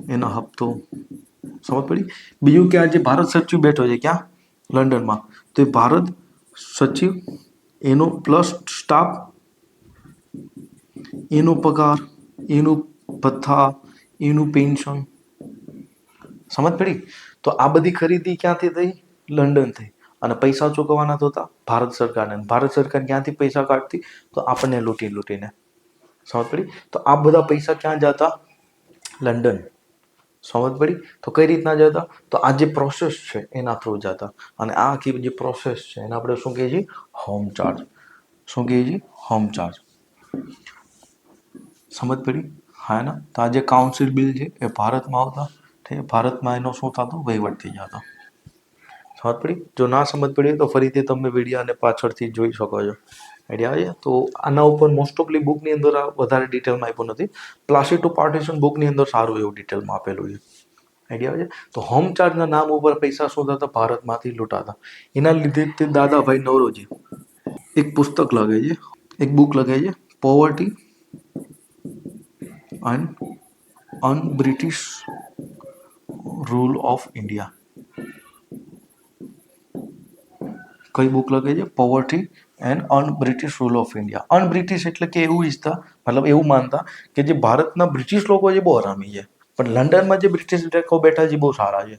એના હપ્તો. સમજ પડી? બીજું કે આ જે ભારત સચિવ બેઠો છે ક્યાં? લંડનમાં. તો એ ભારત સચિવ, એનો પ્લસ સ્ટાફ, એનો પગાર, એનું ભથ્થા, એનું પેન્શન. સમજ પડી? તો આ બધી ખરીદી ક્યાંથી થઈ? લંડનથી. અને પૈસા ચૂકવવાના તો હતા ભારત સરકારને. ભારત સરકાર ક્યાંથી પૈસા કાઢતી? તો આપણને લૂંટીને. સમજ પડી? તો આ બધા પૈસા ક્યાં જતા? લંડન. સમજ પડી? તો કઈ રીતના જતા? તો આ જે પ્રોસેસ છે એના થ્રુ જતા. અને આ આખી જે પ્રોસેસ છે એને આપણે શું કહીએ છીએ? Home charge. શું કહીએ છીએ? Home charge. સમજ પડી? હા ને? તો આ જે કાઉન્સિલ બિલ છે એ ભારતમાં આવતા, ભારતમાં એનો શું થતો? વહીવટ થઈ જતો. સમજ પડી? જો ના સમજ પડી તો ફરીથી તમે વિડીયોને પાછળથી જોઈ શકો છો. આઈડિયા આવે? તો આના ઉપર મોસ્ટ ઓફલી બુકની અંદર વધારે ડિટેલમાં આપ્યું નથી. પ્લાસી ટુ પાર્ટીશન બુકની અંદર સારું એવું ડિટેલમાં આપેલું છે. આઈડિયા આવે? તો હોમ ચાર્જના નામ ઉપર પૈસા શું થતા? ભારતમાંથી લૂંટાતા. એના લીધે તે દાદાભાઈ નવરોજી એક પુસ્તક લખે છે, એક બુક લખે છે, poverty and unBritish rule of India. કઈ બુક લખે છે? Poverty and unBritish rule of India. UnBritish એટલે કે એવું ઈચ્છતા, મતલબ એવું માનતા કે જે ભારતના બ્રિટિશ લોકો છે બહુ હરામી છે, પણ લંડનમાં જે બ્રિટિશ લોકો બેઠા છે બહુ સારા છે.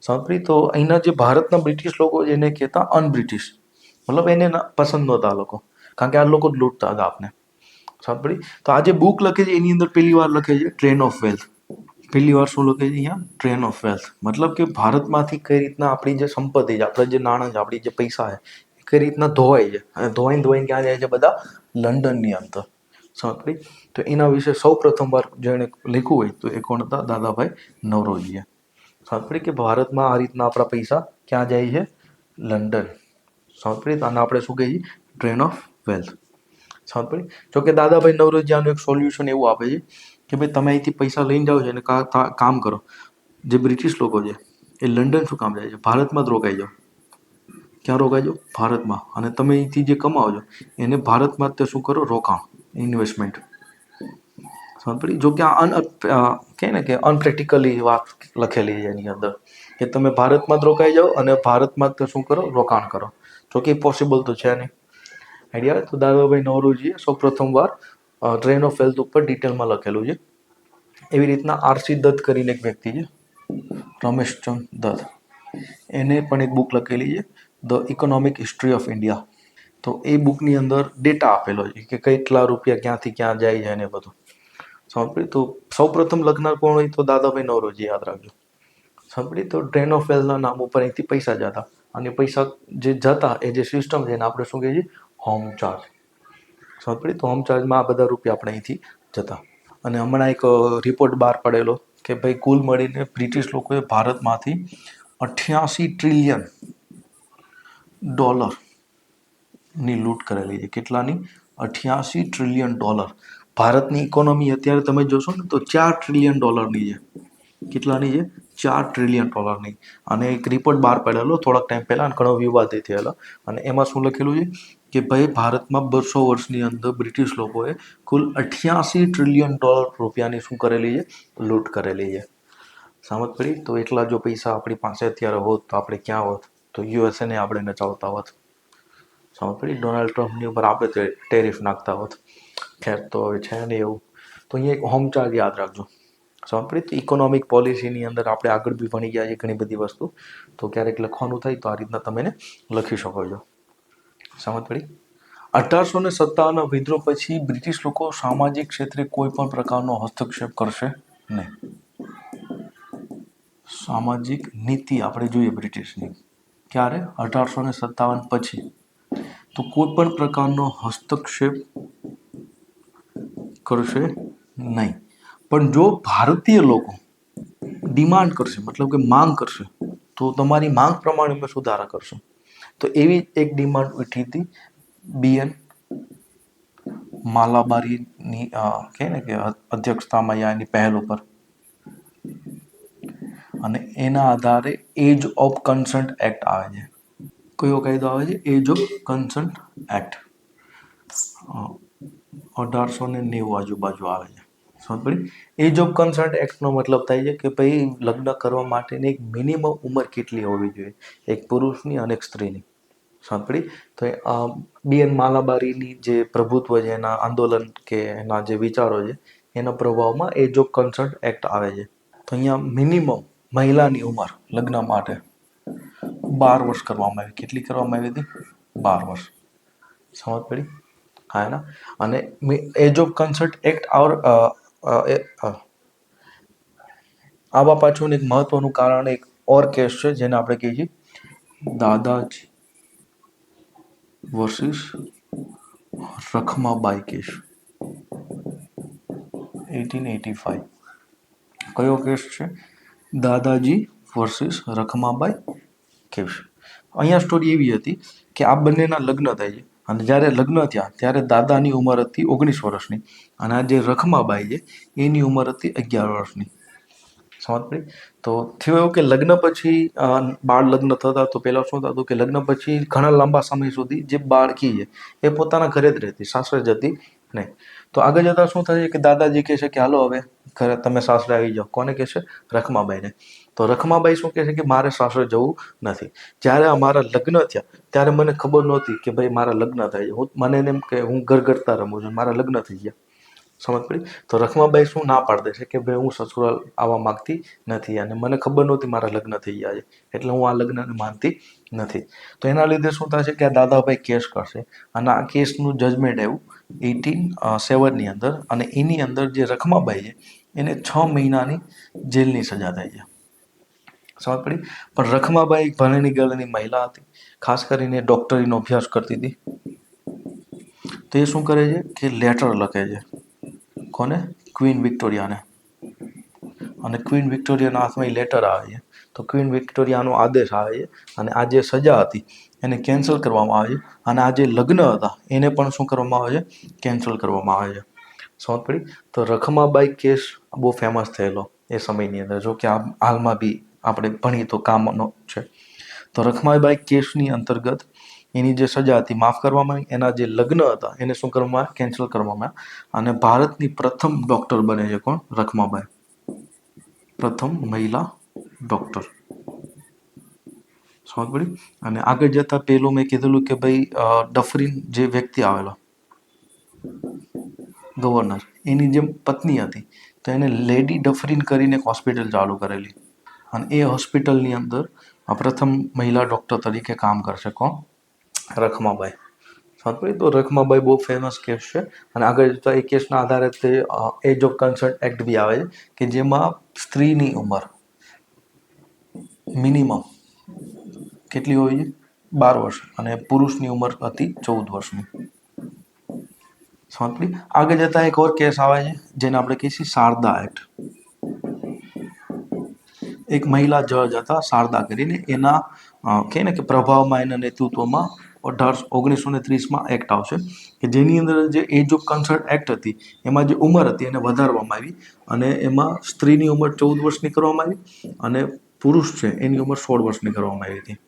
સાંભળી? તો અહીંના જે ભારતના બ્રિટિશ લોકો છે એને કહેતા અનબ્રિટિશ. મતલબ એને પસંદ નહોતા આ લોકો, કારણ કે આ લોકો જ લૂંટતા હતા આપને. સમજ પડી? તો આ જે બુક લખે છે એની અંદર પહેલી વાર લખે છે ટ્રેન ઓફ વેલ્થ. પહેલી વાર શું લખે છે અહીંયા? Train of wealth. મતલબ કે ભારતમાંથી કઈ રીતના આપણી જે સંપત્તિ છે, આપણા જે નાણાં છે, આપણી જે પૈસા છે, એ કઈ રીતના ધોવાય છે, અને ધોવાઈને ક્યાં જાય છે? બધા લંડનની અંદર. સમજ પડી? તો એના વિશે સૌ પ્રથમવાર જેણે લખ્યું હોય તો એ કોણ હતા? દાદાભાઈ નવરોજીએ. સમજ પડી કે ભારતમાં આ રીતના આપણા પૈસા ક્યાં જાય છે? લંડન. સમજ પડી? આને આપણે શું કહીએ? Train of wealth. સમજ પડી? જો કે દાદાભાઈ નવરોજી આનું એક સોલ્યુશન એવું આપે છે કે ભાઈ તમે અહીંથી પૈસા લઈને જાઓ છો અને કામ કરો. જે બ્રિટિશ લોકો છે એ લંડન શું કામ જાય છે? ભારતમાં જ રોકાઈ જાઓ. ક્યાં રોકાઈ જાઓ? ભારતમાં. અને તમે અહીંથી જે કમાવો છો એને ભારતમાં જ તે શું કરો? રોકાણ, ઇન્વેસ્ટમેન્ટ. સમજ પડી? જો કે આ કહે ને કે અનપ્રેક્ટિકલી વાત લખેલી છે એની અંદર કે તમે ભારતમાં જ રોકાઈ જાઓ અને ભારતમાં જ શું કરો? રોકાણ કરો. જો કે પોસિબલ તો છે નહીં. આઈડિયા? તો દાદાભાઈ નવરોજીએ સૌ પ્રથમવાર ટ્રેન ઓફ વેલ્થ ઉપર ડિટેલમાં લખેલું છે. એવી રીતના આરસી દત્ત કરીને એક વ્યક્તિ છે, રમેશચંદ દત્ત, એને પણ એક બુક લખેલી છે the economic history of India. તો એ બુકની અંદર ડેટા આપેલો છે કે કેટલા રૂપિયા ક્યાંથી ક્યાં જાય છે અને બધું. સમજ પડી? તો સૌ પ્રથમ લખનાર કોણ હોય તો દાદાભાઈ નવરોજી, યાદ રાખજો. સમજ પડી? તો ટ્રેન ઓફ વેલ્થના નામ ઉપર અહીંથી પૈસા જતા, અને પૈસા જે જતા એ જે સિસ્ટમ છે એને આપણે શું કહીએ છીએ? Home charge. સમજ પડી? તો હોમ ચાર્જમાં આ બધા રૂપિયા આપણે અહીંથી જતા. અને હમણાં એક રિપોર્ટ બહાર પડેલો કે ભાઈ કુલ મળીને બ્રિટિશ લોકોએ ભારતમાંથી 88 ટ્રિલિયન ડોલરની લૂંટ કરેલી છે. કેટલાની? 88 ટ્રિલિયન ડોલર. ભારતની ઇકોનોમી અત્યારે તમે જોશો ને તો 4 ટ્રિલિયન ડોલરની છે. કેટલાની છે? 4 ટ્રિલિયન ડોલરની. અને એક રિપોર્ટ બહાર પડેલો થોડાક ટાઈમ પહેલાં, ઘણો વિવાદિત થયેલો. અને એમાં શું લખેલું છે કે ભાઈ ભારતમાં 200 વર્ષની અંદર બ્રિટિશ લોકોએ કુલ 88 ટ્રિલિયન ડોલર રૂપિયાની શું કરેલી છે? લૂંટ કરેલી છે. સમજ પડી? તો એટલા જો પૈસા આપણી પાસે અત્યારે હોત તો આપણે ક્યાં હોત? તો યુએસએને આપણે નચાવતા હોત. સમજ પડી? ડોનાલ્ડ ટ્રમ્પની ઉપર આપણે ટેરિફ નાખતા હોત. ખેર તો હવે છે નહીં એવું. તો અહીંયા એક હોમ ચાર્જ યાદ રાખજો. સમજ પડી? તો ઇકોનોમિક પોલિસીની અંદર આપણે આગળ બી ભણી ગયા છે ઘણી બધી વસ્તુ. તો ક્યારેક લખવાનું થાય તો આ રીતના તમે લખી શકો છો. સમજ પડી? 1857 વિદ્રોહ પછી બ્રિટિશ લોકો સામાજિક ક્ષેત્રે કોઈ પણ પ્રકારનો હસ્તક્ષેપ કરશે નહીં. સામાજિક નીતિ આપણે જોઈએ બ્રિટિશની ક્યારે? 1857 પછી. તો કોઈ પણ પ્રકારનો હસ્તક્ષેપ કરશે નહીં. પણ જો ભારતીય લોકો ડિમાન્ડ કરશે, મતલબ કે માંગ કરશે, તો તમારી માંગ પ્રમાણે અમે સુધારા કરશું. તો એવી એક ડિમાન્ડ ઉઠી હતી BN માલાબારીની કહે ને કે અધ્યક્ષતામાં યા એની પહેલ ઉપર. અને એના આધારે એજ ઓફ કન્સન્ટ એક્ટ આવે છે. કયો કાયદો આવે છે? Age of consent act. 1890 આજુબાજુ આવે છે. સમજ પડી? એજ ઓફ કન્સન્ટ એક્ટનો મતલબ થાય છે કે ભાઈ લગ્ન કરવા માટેની એક મિનિમમ ઉંમર કેટલી હોવી જોઈએ, એક પુરુષની અને એક સ્ત્રીની. સમજ પડી? તો BN માલાબારીની જે પ્રભુત્વ છે, એના આંદોલન કે એના જે વિચારો છે એના પ્રભાવમાં એજ ઓફ કન્સન્ટ એક્ટ આવે છે. તો અહીંયા મિનિમમ મહિલાની ઉંમર લગ્ન માટે 12 વર્ષ કરવામાં આવી. કેટલી કરવામાં આવી હતી? 12 વર્ષ. સમજ પડી? હા એના. અને એજ ઓફ કન્સન્ટ એક્ટ આવા પાછળનું એક મહત્વનું કારણ એક ઓર કેસ છે જેને આપણે કહીએ છીએ દાદાજી વર્સિસ રખમાબાઈ કેસ. 1885. કયો કેસ છે? દાદાજી વર્સિસ રખમાબાઈ કેસ. અહીંયા સ્ટોરી એવી હતી કે આ બંનેના લગ્ન થાય છે, અને જ્યારે લગ્ન થયા ત્યારે દાદાની ઉંમર હતી 19 વર્ષની, અને આ જે રખમાબાઈ છે એની ઉંમર હતી 11 વર્ષની. સમજ પડી? તો થયું એવું કે લગ્ન પછી બાળ લગ્ન થતા, તો પહેલાં શું થતું કે લગ્ન પછી ઘણા લાંબા સમય સુધી જે બાળકી છે એ પોતાના ઘરે જ રહેતી, સાસરે જતી નહીં. તો આગળ જતાં શું થાય છે કે દાદાજી કહે છે કે હાલો હવે ઘરે તમે સાસરે આવી જાઓ. કોને કહે છે? રખમાબાઈને. તો રખમાબાઈ શું કહે છે કે મારે સાસરે જવું નથી. જ્યારે અમારા લગ્ન થયા ત્યારે મને ખબર નહોતી કે ભાઈ મારા લગ્ન થાય છે. મને એમ કે હું ઘર ઘરતા રમું છું, મારા લગ્ન થઈ ગયા. સમજ પડી? તો રખમાબાઈ શું ના પાડી દે છે કે ભાઈ હું સસુરાલ આવવા માંગતી નથી અને મને ખબર નહોતી મારા લગ્ન થઈ ગયા છે એટલે હું આ લગ્નને માનતી નથી. તો એના લીધે શું થશે કે આ દાદાભાઈ કેસ કરશે અને આ કેસનું જજમેન્ટ આવ્યું 1807ની અંદર અને એની અંદર જે રખમાબાઈ છે એને 6 મહિનાની જેલની સજા થઈ છે. સમજ પડી? પણ રખમાબાઈ એક ભણેલી ગણેલી મહિલા હતી, ખાસ કરીને ડોક્ટરીનો અભ્યાસ કરતી હતી. તો એ શું કરે છે કે લેટર લખે છે. કોને? ક્વીન વિક્ટોરિયાને. અને ક્વીન વિક્ટોરિયાના હાથમાં એ લેટર આવે છે. તો ક્વીન વિક્ટોરિયાનો આદેશ આવે છે અને આ જે સજા હતી એને કેન્સલ કરવામાં આવે છે અને આ જે લગ્ન હતા એને પણ શું કરવામાં આવે છે? કેન્સલ કરવામાં આવે છે. સમજ પડી? તો રખમાબાઈ કેસ બહુ ફેમસ થયેલો એ સમયની અંદર, જો કે હાલમાં બી આપણે ભણીએ તો કામનો છે. તો રખમાબાઈ કેસની અંતર્ગત એની જે સજા હતી માફ કરવામાં આવી, એના જે લગ્ન હતા એને શું કરવામાં આવ્યા? કેન્સલ કરવામાં આવ્યા અને ભારતની પ્રથમ ડોક્ટર બને છે કોણ? રખમાબાઈ. પ્રથમ મહિલા ડોક્ટર. સમજ પડી? અને આગળ જતા પેલું મેં કીધેલું કે ભાઈ ડફરીન જે વ્યક્તિ આવેલો ગવર્નર, એની જે પત્ની હતી તો એને લેડી ડફરીન કરીને એક હોસ્પિટલ ચાલુ કરેલી અને એ હોસ્પિટલની અંદર પ્રથમ મહિલા ડૉક્ટર તરીકે કામ કરશે કોણ? રખમાબાઈ. સમજ પડી? તો રખમાબાઈ બહુ ફેમસ કેસ છે અને આગળ જતા એ કેસના આધારે તે એજ ઓફ કન્સન્ટ એક્ટ બી આવે છે કે જેમાં સ્ત્રીની ઉંમર મિનિમમ કેટલી હોવી જોઈએ? 12 વર્ષ અને પુરુષની ઉંમર હતી 14 વર્ષની. સમજ પડી? આગળ જતા એક ઓર કેસ આવે છે જેને આપણે કહીએ છીએ શારદા એક્ટ. એક મહિલા જજ હતા શારદા કરીને, એના કહે ને કે પ્રભાવમાં એના નેતૃત્વમાં 1930માં એક્ટ આવશે કે જેની અંદર જે એજ ઓફ કન્સર્ટ એક્ટ હતી એમાં જે ઉંમર હતી એને વધારવામાં આવી અને એમાં સ્ત્રીની ઉંમર 14 વર્ષની કરવામાં આવી અને પુરુષ છે એની ઉંમર 16 વર્ષની કરવામાં આવી હતી.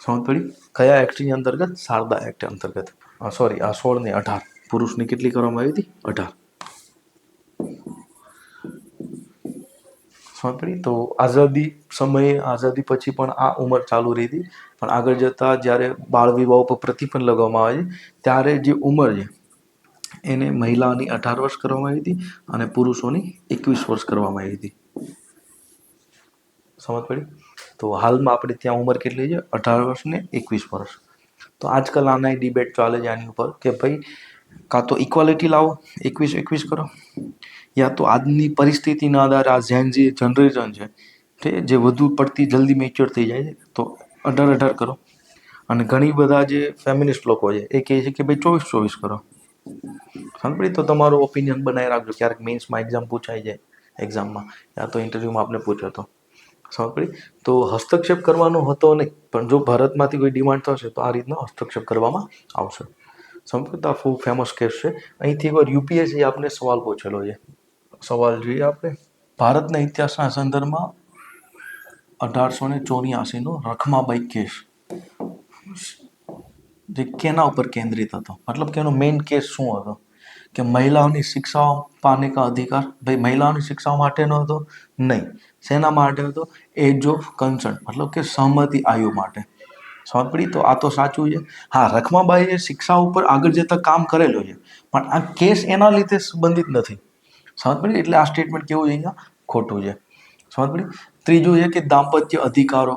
સમજ પડી? કયા એક્ટની અંતર્ગત? શારદા એક્ટ અંતર્ગત. સોરી, આ 16 ને 18. પુરુષની કેટલી કરવામાં આવી હતી? 18. સમજ પડી? તો આઝાદી સમયે, આઝાદી પછી પણ આ ઉંમર ચાલુ રહી હતી, પણ આગળ જતા જ્યારે બાળ વિવાહ પર પ્રતિબંધ લગાવવામાં આવે છે ત્યારે જે ઉંમર છે એને મહિલાઓની 18 વર્ષ કરવામાં આવી હતી અને પુરુષોની 21 વર્ષ કરવામાં આવી હતી. સમજ પડી? તો હાલમાં આપણે ત્યાં ઉંમર કેટલી છે? 18 વર્ષ ને 21 વર્ષ. તો આજકાલ આના ડિબેટ ચાલે છે આની ઉપર કે ભાઈ કાં તો ઇક્વાલિટી લાવો, 21 કરો, યા તો આજની પરિસ્થિતિના આધારે આ ઝેનઝી જનરેશન છે તે જે વધુ પડતી જલ્દી મેચ્યોર થઈ જાય છે તો 18 કરો. અને ઘણી બધા જે ફેમિનિસ્ટ લોકો છે એ કહે છે કે ભાઈ 24 કરો. સમજ પડી? તો તમારો ઓપિનિયન બનાવી રાખજો. ક્યારેક મેન્સમાં એક્ઝામ પૂછાઈ જાય, એક્ઝામમાં યા તો ઇન્ટરવ્યૂમાં આપણે પૂછ્યો તો. સમજ પડી? તો હસ્તક્ષેપ કરવાનો હતો નહીં, પણ જો ભારતમાંથી કોઈ ડિમાન્ડ થશે તો આ રીતનો હસ્તક્ષેપ કરવામાં આવશે. સમજ પડી? તો આ ખૂબ ફેમસ કેસ છે. અહીંથી એકવાર યુપીએસસી આપને સવાલ પૂછેલો છે. સવાલ જોઈએ આપણે. ભારતના ઇતિહાસના સંદર્ભમાં 1884નો રખમાબાઈ કેસ જે કેના ઉપર કેન્દ્રિત હતો? મતલબ કે એનો મેઇન કેસ શું હતો? કે મહિલાઓની શિક્ષા પાને કા અધિકાર. ભાઈ મહિલાઓની શિક્ષા માટેનો હતો? નહીં. શેના માટે હતો? એજ ઓફ કન્સન્ટ, મતલબ કે સહમતિ આયુ માટે. સમજ પડી? તો આ તો સાચું છે. હા, રખમાબાઈએ શિક્ષા ઉપર આગળ જતા કામ કરેલું છે પણ આ કેસ એના લીધે સંબંધિત નથી. સમજ પડી? એટલે આ સ્ટેટમેન્ટ કેવું છે? અહીંયા ખોટું છે. સમજ પડી? ત્રીજું છે કે દાંપત્ય અધિકારો,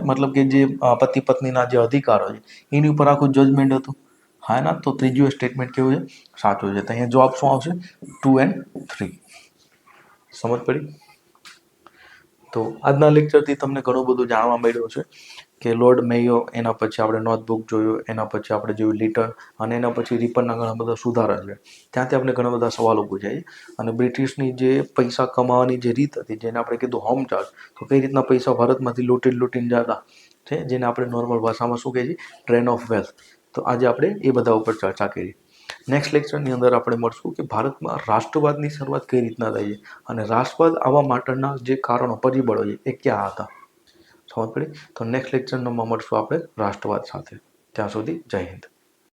મતલબ કે જે પતિ પત્નીના જે અધિકારો છે એની ઉપર આખું જજમેન્ટ હતું. હા ના, તો ત્રીજું સ્ટેટમેન્ટ કેવું છે? સાચું છે. તો અહીંયા જવાબ શું આવશે? 2 and 3. સમજ પડી? તો આજના લેક્ચરથી તમને ઘણું બધું જાણવા મળ્યું છે કે લોર્ડ મેયો, એના પછી આપણે નોટબુક જોયું, એના પછી આપણે જોયું લીટર અને એના પછી રિપનના ઘણા બધા સુધારા છે. ત્યાંથી આપણે ઘણા બધા સવાલો પૂછાય અને બ્રિટિશની જે પૈસા કમાવાની જે રીત હતી જેને આપણે કીધું હોમ ચાર્જ, તો કઈ રીતના પૈસા ભારતમાંથી લૂંટીને જતા છે જેને આપણે નોર્મલ ભાષામાં શું કહીએ છીએ? Train of wealth. તો આજે આપણે એ બધા ઉપર ચર્ચા કરી. નેક્સ્ટ લેક્ચરની અંદર આપણે મળશું કે ભારતમાં રાષ્ટ્રવાદની શરૂઆત કઈ રીતના થઈ છે અને રાષ્ટ્રવાદ આવવા માટેના જે કારણો, પરિબળો છે એ ક્યાં હતા. સમજ પડી? તો નેક્સ્ટ લેક્ચરમાં મળશું આપણે રાષ્ટ્રવાદ સાથે. ત્યાં સુધી જય હિન્દ.